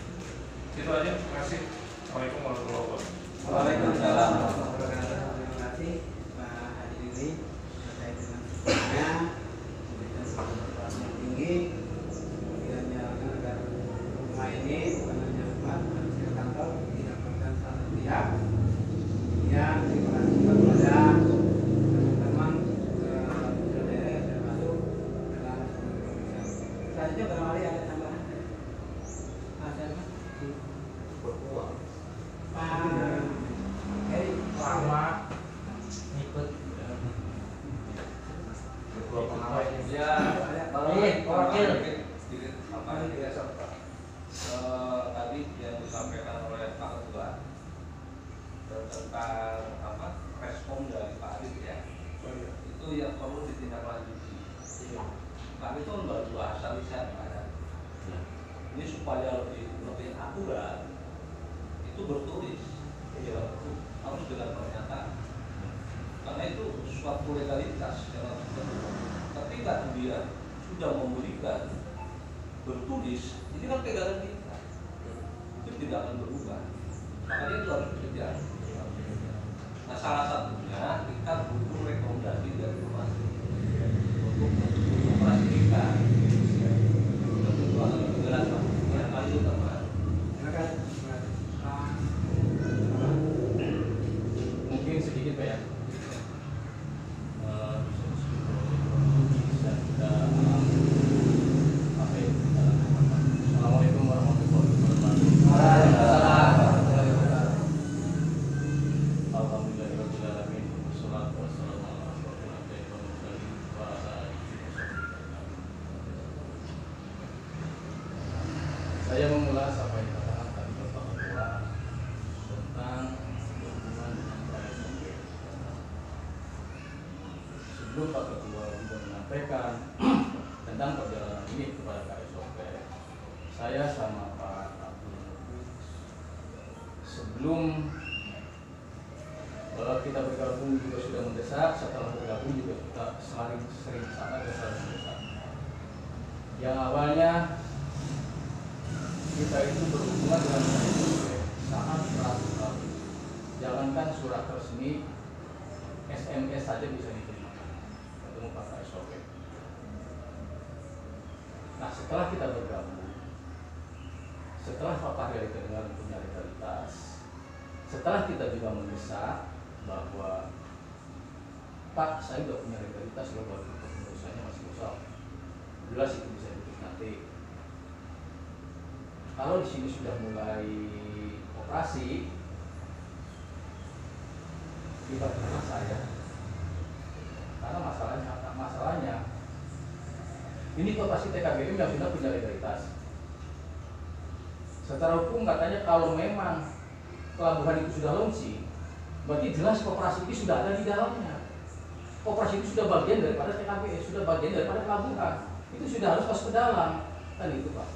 Itu aja. Terima kasih. Assalamualaikum warahmatullahi wabarakatuh. Waalaikumsalam warahmatullahi wabarakatuh. Terima kasih Pak Haji Diri terkait dengan semuanya memberikan sebuah informasi yang tinggi. Kemudian jalankan agar rumah ini bukan hanya rumah, hasil kantor didapatkan satu pihak. Kemudian terima kasih kepada teman-teman saudara yang sudah masuk dalam pemeriksaan. Selanjutnya barangkali ada tambahan. Ada apa? Sama ikut Ya, wakil sedikit apa? tentang respon dari Pak Arif ya, itu yang perlu ditindaklanjuti. Kami itu berbahasa lisan ya. Ini supaya lebih akurat itu bertulis, ya, harus dengan pernyataan. Karena itu suatu legalitas dalam ketika dia sudah memberikan bertulis, ini kan pegangan kita, itu tidak akan berubah. Makanya itu harus dikejar. Nah, salah satunya kita butuh rekomendasi dari rumah untuk operasi kita. Untuk akan bergerak yang kali itu teman. Mungkin sedikit Pak ya. Assalamualaikum warahmatullahi wabarakatuh. Alhamdulillahirrahmanirrahim. Wassalatu wassalamu ala asyrofil anbiya'i wal mursalin wa ala alihi wasallam. Saya mengulas apa yang dikatakan tadi Bapak Ketua tentang hubungan dengan KSOP. Sebelum Pak Ketua juga menyampaikan tentang perjalanan ini kepada KSOP, saya sama Pak Abdul sebelum kita bergabung juga sudah mendesak, setelah bergabung juga kita sering sangat mendesak. Yang awalnya kita itu berhubungan dengan KSOP sangat erat sekali. Jangankan surat resmi, SMS saja bisa diterima ketemu Pak KSOP. Nah, setelah kita bergabung, setelah Pak Fahri terdengar punya legalitas, setelah kita juga mendesak bahwa Pak, saya sudah punya legalitas, loh, bahwa pengurusannya masih kosong, jelas itu bisa ditutup nanti. Kalau di sini sudah mulai operasi, tiba-tiba saya, karena masalahnya ini koperasi TKBM yang sudah punya legalitas. Secara hukum katanya kalau memang pelabuhan itu sudah launching, berarti jelas koperasi itu sudah ada di dalamnya. Koperasi itu sudah bagian daripada TKBM, sudah bagian daripada pelabuhan. Itu sudah harus masuk ke dalam. Kan itu Pak,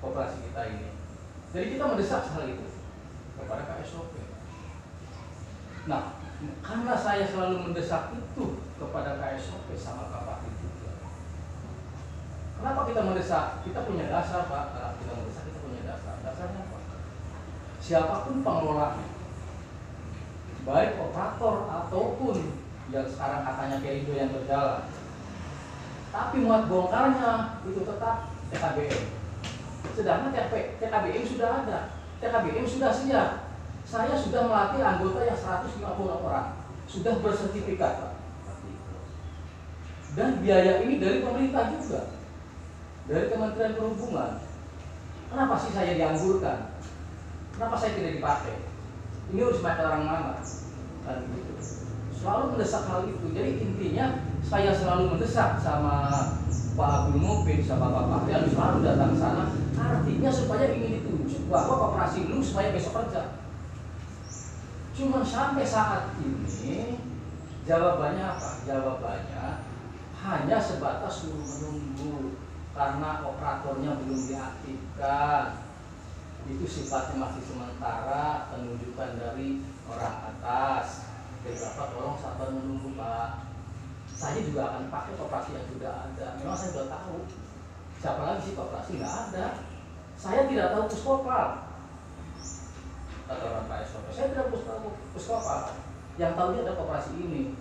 koperasi kita ini. Jadi kita mendesak hal itu kepada KSOP. Nah, karena saya selalu mendesak itu kepada KSOP sama Pak Fahri juga. Kenapa kita mendesak? Kita punya dasar Pak. Karena kita mendesak, kita punya dasar. Dasarnya apa? Siapapun pengelolanya, baik operator ataupun yang sekarang katanya Kerindo yang berjalan, tapi muat bongkarnya itu tetap TKBM. Sedangkan TKBM sudah ada, TKBM sudah siap. Saya sudah melatih anggota yang 150 orang, sudah bersertifikat Pak. Dan biaya ini dari pemerintah juga, dari Kementerian Perhubungan. Kenapa sih saya dianggurkan? Kenapa saya tidak dipakai? Ini harus pakai orang mana? Dan gitu. Selalu mendesak hal itu. Jadi intinya saya selalu mendesak sama Pak Abdul Mufid, sama Pak Fahri, yang selalu datang ke sana. Artinya supaya ingin ditunjuk bahwa koperasi dulu supaya besok kerja. Cuma sampai saat ini jawabannya apa? Jawabannya hanya sebatas menunggu karena operatornya belum diaktifkan. Itu sifatnya masih sementara, penunjukan dari orang atas. Jadi Bapak tolong sabar menunggu Pak. Saya juga akan pakai koperasi yang sudah ada. Memang saya sudah tahu. Siapa lagi sih koperasi? Nggak ada. Saya tidak tahu Puskopal. Kata orang KSOP, saya tidak tahu Puskopal. Yang tahunya ada koperasi ini.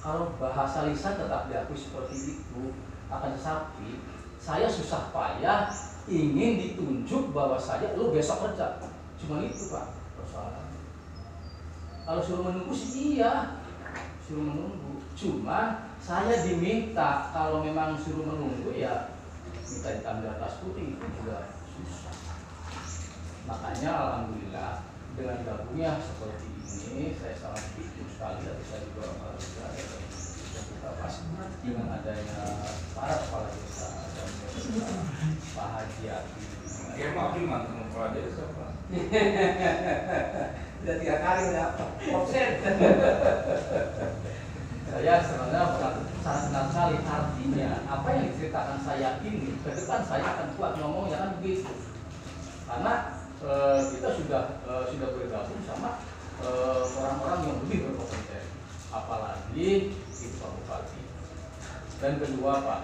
Kalau bahasa lisan tetap diakui seperti itu, akan tetapi saya susah payah ingin ditunjuk bahwa saya lo besok kerja. Cuma itu Pak persoalan. Kalau suruh menunggu sih iya, suruh menunggu. Cuma saya diminta kalau memang suruh menunggu ya minta hitam di atas putih, itu juga susah. Makanya alhamdulillah dengan gabungnya seperti ini saya sangat bersyukur sekali dan saya juga alhamdulillah dengan adanya para kepala desa dan Pak Haji Aki. Ya Pak Abdul mantan kepala desa Pak. Udah 3 kali udah offset. Saya sebenarnya sangat senang sekali, artinya apa yang diceritakan saya ini ke depan saya akan kuat ngomongnya kan begitu. Karena kita sudah bergabung sama orang-orang yang lebih berkompeten, apalagi itu Pak Bupati. Dan kedua Pak,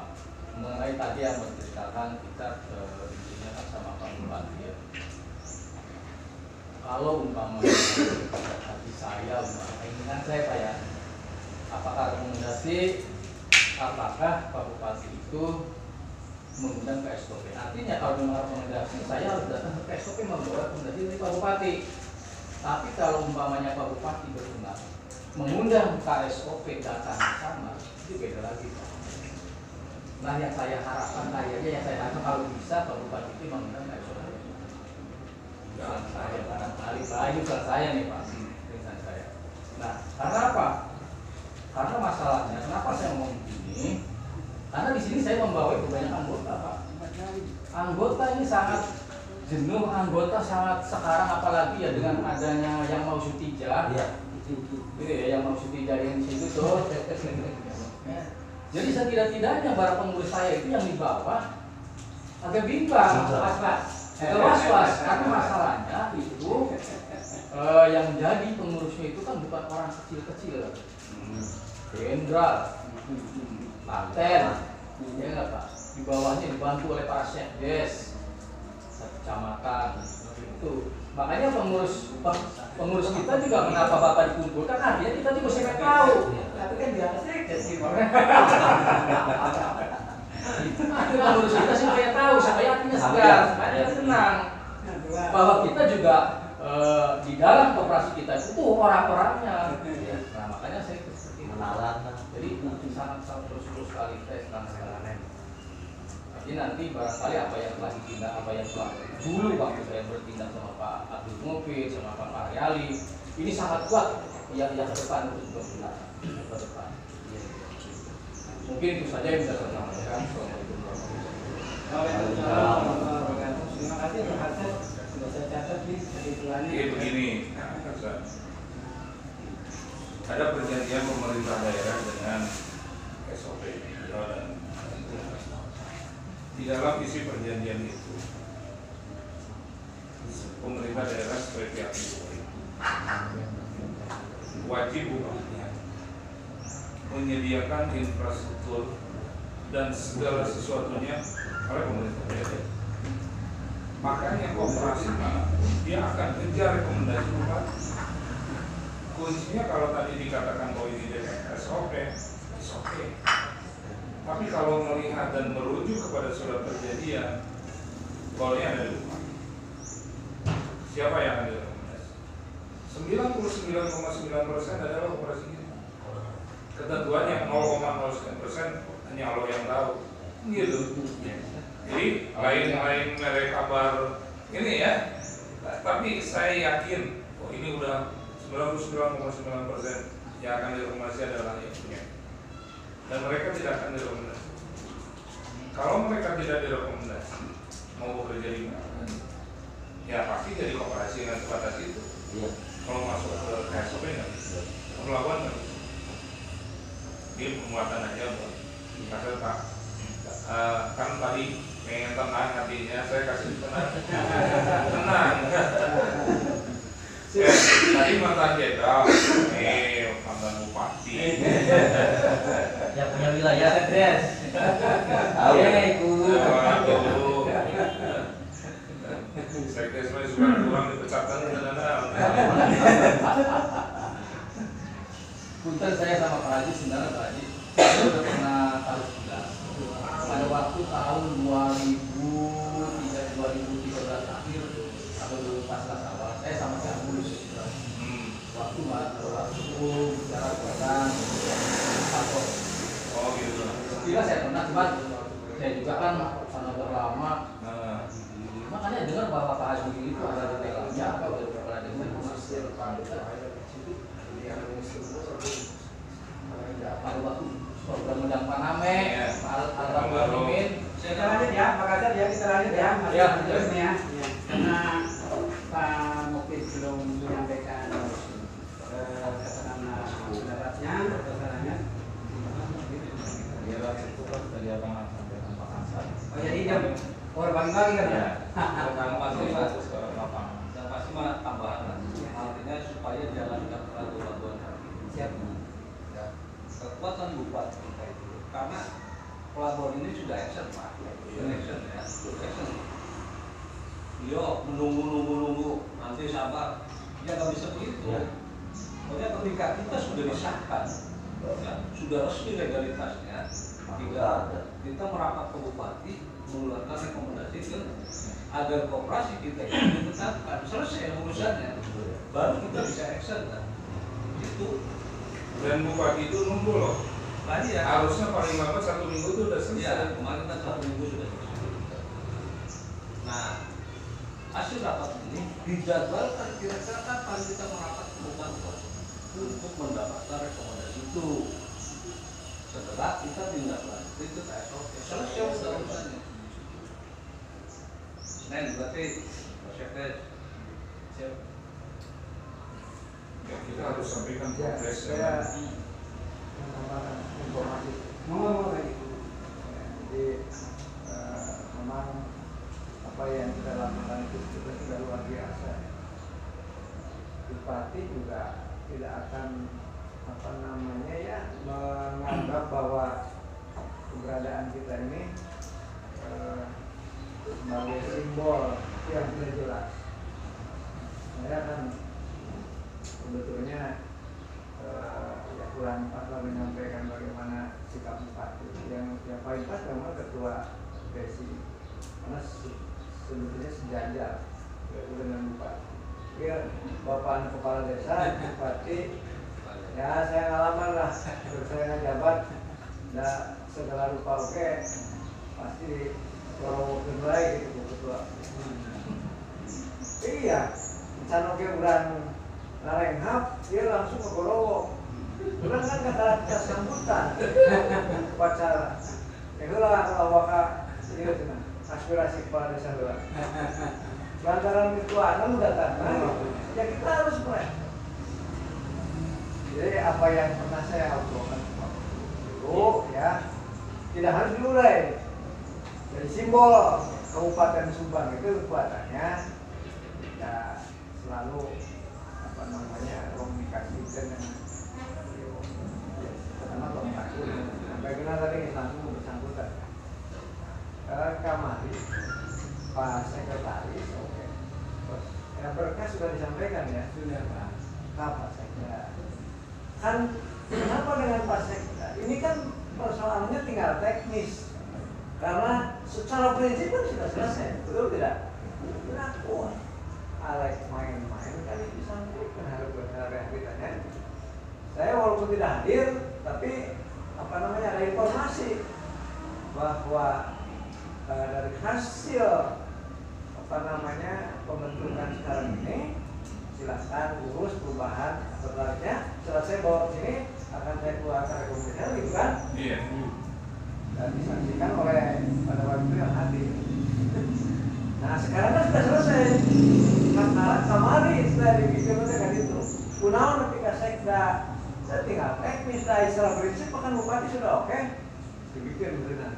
mengenai tadi yang menceritakan kita intinya kan sama Pak Bupati ya. Kalau umpamanya hati saya, keinginan saya Pak ya, apakah rekomendasi, apakah Pak Bupati itu mengundang ke SOP? Artinya kalau memang rekomendasi, saya harus datang ke SOP membawa rekomendasi dari Pak Bupati. Tapi kalau umpamanya Pak Bupati berkenan mengundang ke SOP datang ke sana, itu beda lagi Pak. Nah yang saya harapkan kayaknya yang saya harapkan kalau bisa Pak Bupati itu mengundang ke SOP. Bukan saya, barangkali Pak, ini bukan saya nih Pak, tulisan saya. Nah karena apa? Karena masalahnya, kenapa saya ngomong begini? Karena di sini saya membawa banyak anggota, Pak. Anggota ini sangat jenuh, anggota sangat sekarang apalagi ya dengan adanya yang mau Sutija. Iya. Itu ya yang mau Sutija yang di situ tuh. Jadi setidak-tidaknya para pengurus saya itu yang di bawah agak bimbang, was-was. Karena masalahnya itu yang menjadi pengurusnya itu kan bukan orang kecil-kecil. Jenderal, Paten, ya nggak Pak? Di bawahnya dibantu oleh para sekdes, kecamatan, itu. Makanya pengurus kita juga kenapa Bapak dikumpulkan? Artinya kita juga siapa tahu. Tapi kan di atas sekdes gitu. Pengurus kita supaya tahu, supaya hatinya segar, supaya dia tenang. Bahwa kita juga di dalam koperasi kita itu orang-orangnya. Nah makanya saya menalan. Jadi sangat terus sekali saya senang. Jadi nanti barangkali apa yang telah ditindak, apa yang telah dulu waktu saya bertindak sama Pak Abdul Mufid, sama Pak Faryali, ini sangat kuat yang ke depan untuk ke depan. Mungkin itu saja yang bisa saya sampaikan. Waalaikumsalam warahmatullahi wabarakatuh. Terima kasih Pak Hasan sudah saya catat nih kesimpulannya. Jadi begini, ada perjanjian pemerintah daerah dengan SOP. Di dalam isi perjanjian itu, pemerintah daerah sebagai pihak wajib menyediakan infrastruktur dan segala sesuatunya oleh pemerintah daerah. Makanya koperasi dia akan kejar rekomendasi bupati. Kuncinya kalau tadi dikatakan bahwa ini SOP, SOP. Tapi kalau melihat dan merujuk kepada surat perjanjian, boleh ada lupa. Siapa yang akan direkomendasi? 99,9% adalah operasi ini. Ketentuannya 0,09% hanya Allah yang tahu. Gitu. Jadi lain merek kabar ini ya. Tapi saya yakin, oh ini udah 99,9% yang akan direkomendasi adalah yang punya. Dan mereka tidak akan direkomendasi. Kalau mereka tidak direkomendasi, mau bekerja di mana? Ya pasti jadi koperasi dengan sebatas itu. Iya. Kalau masuk ke KSOP nggak bisa. Melawan nggak bisa. Ini penguatan aja buat kasih Pak. Kan tadi pengen tenang hatinya, saya kasih tenang. Tenang. Tadi mantan jenderal, mantan bupati. Yang punya wilayah Sekdes. tahu ya Dulu. Sekdes saya suka kurang dipecatkan kadang-kadang. Punten saya sama Pak Haji sebenarnya Pak Haji, saya udah pernah taruh sebelah. Pada waktu tahun 2013 akhir atau 2014 awal, saya sama Pak Mulus. Waktu bicara tentang kantor. Oh gitu. Tidak saya pernah, cuma saya juga kan sangat lama. Makanya dengar bahwa Pak Haji itu ada di dalamnya apa udah pernah dengar masih pada waktu program undang Paname, Al-Rahmin. Kita lanjut ya, Pak Kasar ya, kita lanjut ya. Ya, terus nih ya. Karena Pak atasnya besarannya. Ya itu kan tadi abang sampaikan Pak Hasan. Oh jadi jam bagi-bagi kan ya? Yang pasti bagus ke lapangan. Yang pasti mah tambahan. Artinya supaya jalan nggak terlalu batuan kaki. Siap. Ya. Kekuatan bupati kita itu karena pelabuhan ini sudah action Pak. Action ya, action. Yo menunggu nanti sabar. Ya nggak bisa begitu. Pokoknya ketika kita sudah disahkan, ya, sudah resmi legalitasnya, kita merapat ke bupati mengeluarkan rekomendasi ke agar koperasi kita ini ditetapkan selesai urusannya, baru kita bisa action kan. Itu Dan bupati itu nunggu loh. tadi ya. Harusnya paling lambat 1 minggu itu udah Ya, selesai. kemarin kan 1 minggu sudah selesai. Nah, hasil rapat ini dijadwalkan kira-kira kapan kita merapat ke bupati untuk mendapatkan rekomendasi itu. Setelah kita tindak lanjut ke SOP, selesai urusannya. Senin berarti proses siap. Ya, kita harus sampaikan Ya, progres. saya menambahkan informasi. Mau lagi. Jadi memang apa yang kita lakukan itu sudah luar biasa. Bupati juga tidak akan menganggap bahwa keberadaan kita ini sebagai simbol yang tidak jelas. Saya kan sebetulnya ya kurang pas menyampaikan bagaimana sikap bupati. Yang paling pas memang ketua Desi, karena sebetulnya sejajar dengan bupati. Ya, bapak kepala desa, bupati, ya saya ngalaman lah, saya ngejabat, nah segala rupa oke, pasti kalau mulai gitu ketua. Iya, can oke urang narenghap, dia langsung ke Gorowo. Urang kan kata sambutan, upacara. Itulah kalau waka ini cina aspirasi kepala desa dulu. Lantaran ketuaan udah datang, ya kita harus mulai. Jadi apa yang pernah saya obrolkan dulu, ya tidak harus diurai. Jadi simbol Kabupaten Subang itu kekuatannya kita selalu komunikasikan dengan pertama komunikasi bagaimana tadi langsung bersangkutan kamari Pak Sekretaris, oke. Ya berkas sudah disampaikan ya, sudah Pak. Pak Sekda. Kan kenapa dengan Pak Sekda? Ini kan persoalannya tinggal teknis. Karena secara prinsip kan sudah selesai, betul tidak? Kenapa? Alek main-main kan itu disampaikan harus benar ditanya. Saya walaupun tidak hadir, tapi ada informasi bahwa dari hasil pembentukan sekarang ini silakan urus perubahan setelahnya selesai bawa sini akan saya keluarkan rekomendasi gitu kan? Iya. Dan disaksikan oleh pada waktu itu yang hadir. Nah sekarang kan sudah selesai. Kamari sudah dibikin kan itu. Kunaon ketika sekda saya tinggal teknis dari secara prinsip bahkan bupati sudah oke. Dibikin benar.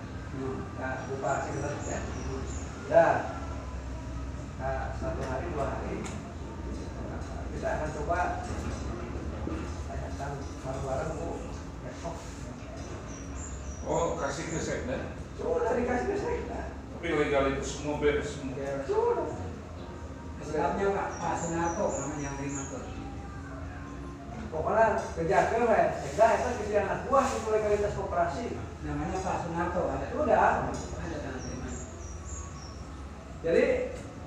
Nah bupati kita ya. Nah, 1 hari 2 hari kita akan coba tanyakan bareng-bareng besok. Oh, kasih ke sekda. Sudah dikasih ke sekda. Tapi legalitas semua beres semua. Sudah. Sebabnya Pak Senato namanya yang terima tuh. Pokoknya kejaga lah. Sekda itu jadi anak buah itu legalitas koperasi. Namanya Pak Senato ada. Sudah. Ada tanah terima. Jadi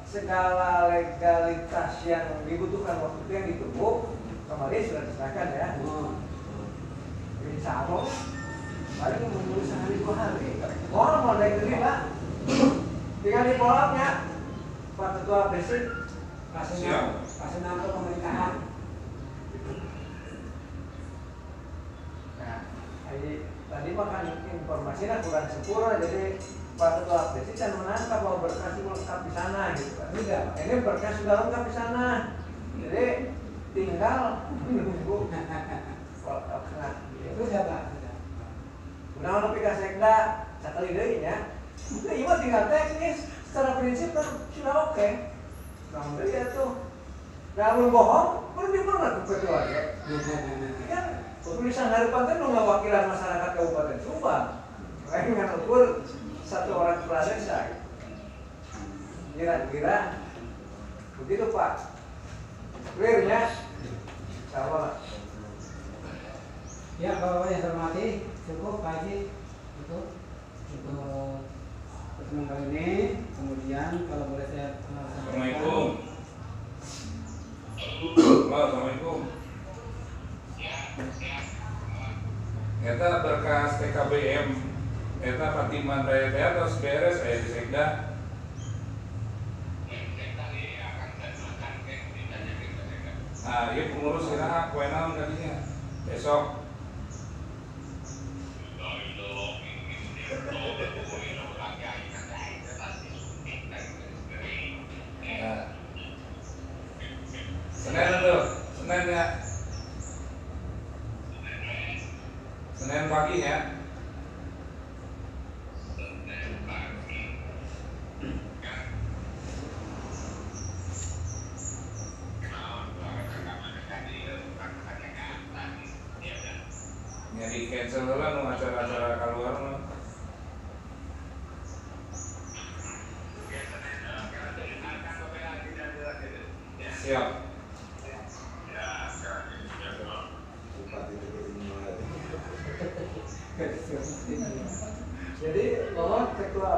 segala legalitas yang dibutuhkan waktu itu yang ditunggu kemarin sudah diserahkan ya. Insya Allah paling menunggu sehari 2 hari. Mau naik terima, tinggal di polapnya Pak Ketua Presiden. Pak Senato pemerintahan. Nah, tadi makan informasinya kurang sempurna jadi Pak Ketua Presiden menangkap bahwa berkas itu lengkap di sana gitu kan. Tidak, ini berkas sudah lengkap di sana. Jadi tinggal menunggu Itu siapa? Kunaon nepi ka sekda sakali deui nya. Itu ieu tinggal teknis, secara prinsip kan sudah oke. Namun deui atuh. Nah, mun bohong, mun dipernah ku ketua ya. Kan tulisan harapan teh nu ngawakilan masyarakat Kabupaten Subang. Lain ngan ukur satu orang kepala desa. Kira-kira begitu Pak. Clear ya? Sama. Ya, Bapak yang saya hormati, cukup Pak Haji untuk pertemuan kali ini. Kemudian kalau boleh saya Assalamualaikum. Assalamualaikum. Eta berkas TKBM, eta Fatimah Daya teh terus beres aya di Sekda. Nah, ieu pengurus kira poe naon tadinya? Besok. Nah. Senin tuh, Senin ya. Senin pagi ya. Ya di cancel lah nu acara-acara keluar mah. Siap. Jadi tolong ketua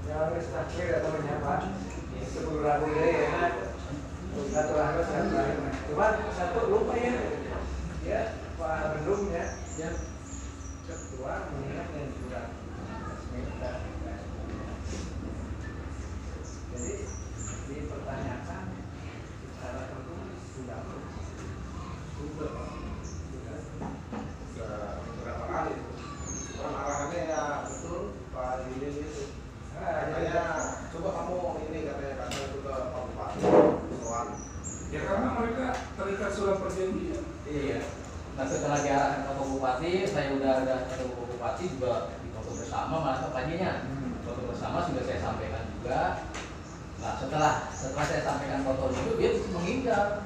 ya harus akhir atau menyapa 10 ragu deh enak satu ragu cuman satu lupa ya Pak Bendung ya ketua mengingat yang surat jadi dipertanyakan secara tertulis sudah berapa kali kan arahannya ya betul Pak Jilin itu katanya coba kamu ini katanya kasih itu ke Pak Bupati soal Ya karena mereka terikat surat perjanjian. Iya. Nah setelah diarahkan ke Pak Bupati, saya udah ketemu Pak Bupati juga di foto bersama malah paginya. Foto bersama sudah saya sampaikan juga. Nah setelah saya sampaikan foto itu dia menghindar.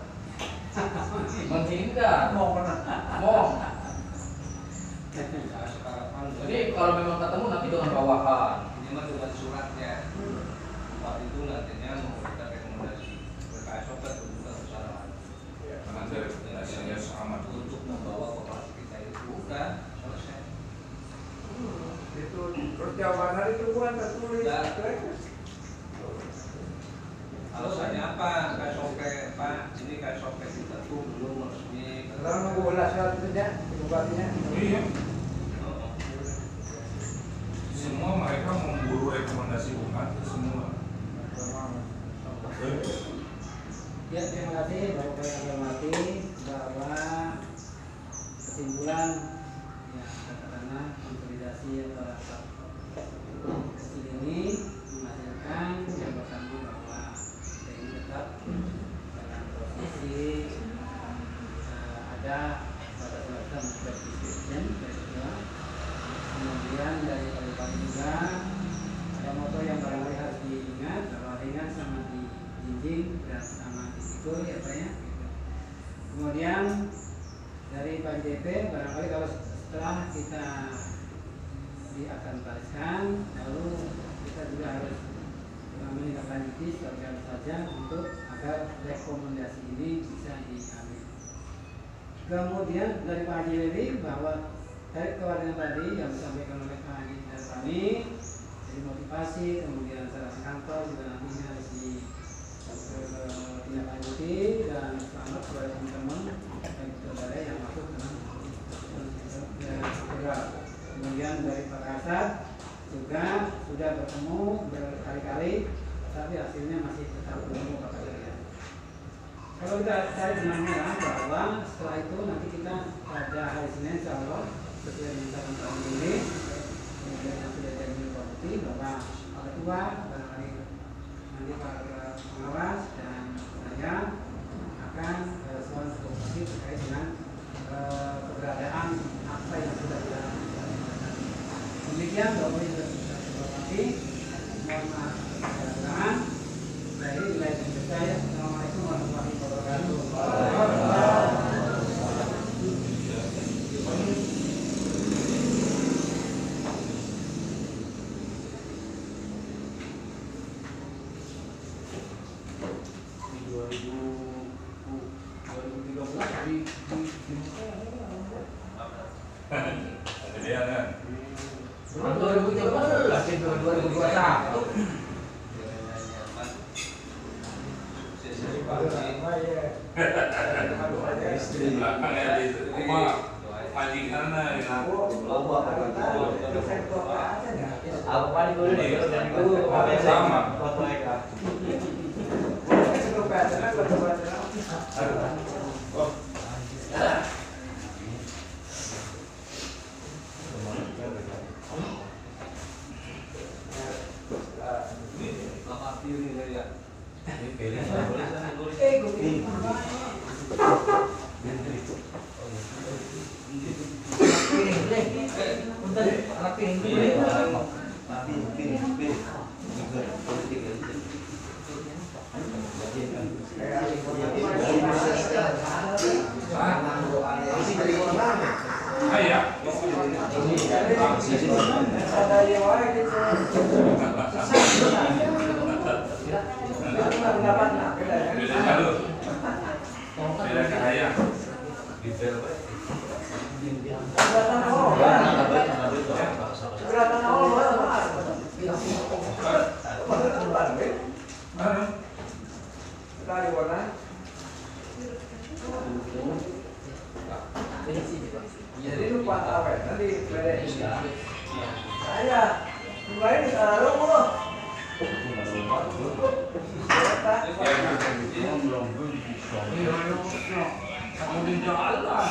Mau. Jadi kalau memang ketemu nanti dengan bawahan. Ini mah cuma suratnya. Waktu itu nantinya mau kita rekomendasi BKSOP bukan besaran. Nanti rekomendasinya sama Untuk membawa koperasi kita itu bukan selesai. itu terus jawaban itu bukan tertulis Alasannya apa? KSOP Pak, ini KSOP kita tuh belum resmi. kalau nunggu ulas surat itu ya bupatinya Iya. Semua mereka memburu rekomendasi bupati semua. Ya, terima kasih Bapak yang saya hormati bahwa kesimpulan ya katakanlah konsolidasi atau rapat kecil ini menghasilkan yang pertama bahwa kita ini tetap dalam posisi ada pada semacam job description kedua. Kemudian dari Bupati juga ada moto yang barangkali harus diingat bahwa ringan sama dijinjing dan sama disikul ya Pak ya. Kemudian dari Pak JP barangkali kalau setelah kita akan bariskan lalu kita juga harus menindaklanjuti sebagian saja untuk agar rekomendasi ini bisa diambil. Kemudian dari Pak Haji Lewi bahwa dari kewajiban tadi yang disampaikan oleh Pak Haji dan kami dari motivasi kemudian secara kantor juga nantinya harus ditindaklanjuti dan selamat kepada teman-teman dan saudara yang masuk dalam program. Kemudian dari Pak Kasat juga sudah bertemu berkali-kali tapi hasilnya masih tetap belum Pak Kasat ya. Kalau kita cari benangnya bahwa setelah itu nanti kita pada hari Senin insya Allah sesuai dengan tahun ini kemudian yang sudah jadi komite Bapak Ketua, barangkali nanti para pengawas dan saya akan soal komite terkait dengan keberadaan apa yang sudah kita lakukan. Demikian Bapak yang sudah kita hormati, mohon maaf kekurangan. Dari wilayah saya, Assalamualaikum warahmatullahi wabarakatuh. Kemudian kan 2013 itu 2021. belakang ya di rumah majikan ya. Aku paling dulu nih, dan dulu Sama. foto Eka. Jadi lupa awet nanti beda saya mulai di taruh loh. Belum bisa. Kamu di jalan.